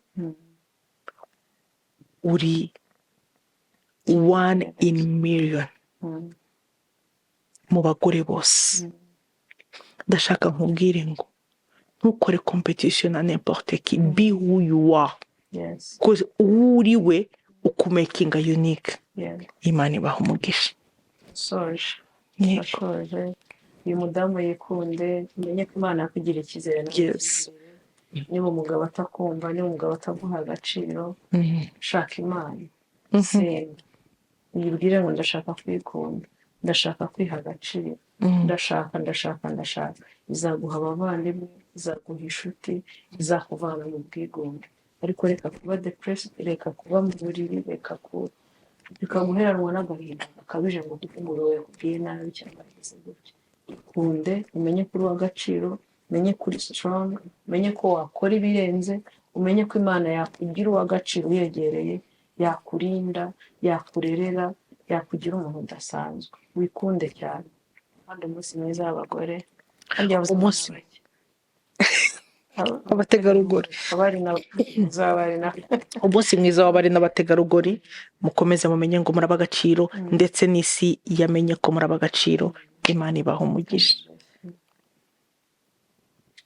uri 1 in million mu bagore bose. Ndashaka nkubwire ngo ntukore competition na n'importe qui. Be who you are. yes Because uriwe ukumakinga unique. yeah Imana ibaha umugisha. soje Yego. nashoje. Uyu mudamu yikunde, umenye ko Imana yakugira icyizere nawe Yes. icyizere. Niba umugabo atakumva, niba umugabo ataguha agaciro, shaka Imana, senga, uyibwire ngo ndashaka kwikunda, ndashaka kwiha agaciro, ndashaka. Izaguha abavandimwe, izaguha inshuti, izakuvana mu bwigunge. Ariko reka kuba depressed, reka kuba mu buriri, bikaguheranwa n'agahinda gakabije ngo kuko umugabo yakubwiye nabi cyangwa ageze gutya. Ikunde, umenye ko uri uw'agaciro, umenye ko uri strong, umenye ko wakora ibirenze, umenye ko Imana yakugira uw'agaciro uyegereye, yakurinda, yakurerera, yakugira umuntu udasanzwe. Wikunde cyane. Kandi umunsi mwiza w'abagore. Umunsi abategarugori. Umunsi mwiza w'abari n'abategarugori. Mukomeze mumenye ngo muraba agaciro, ndetse n'isi yamenye ko muraba agaciro. Imana ibaha umugisha.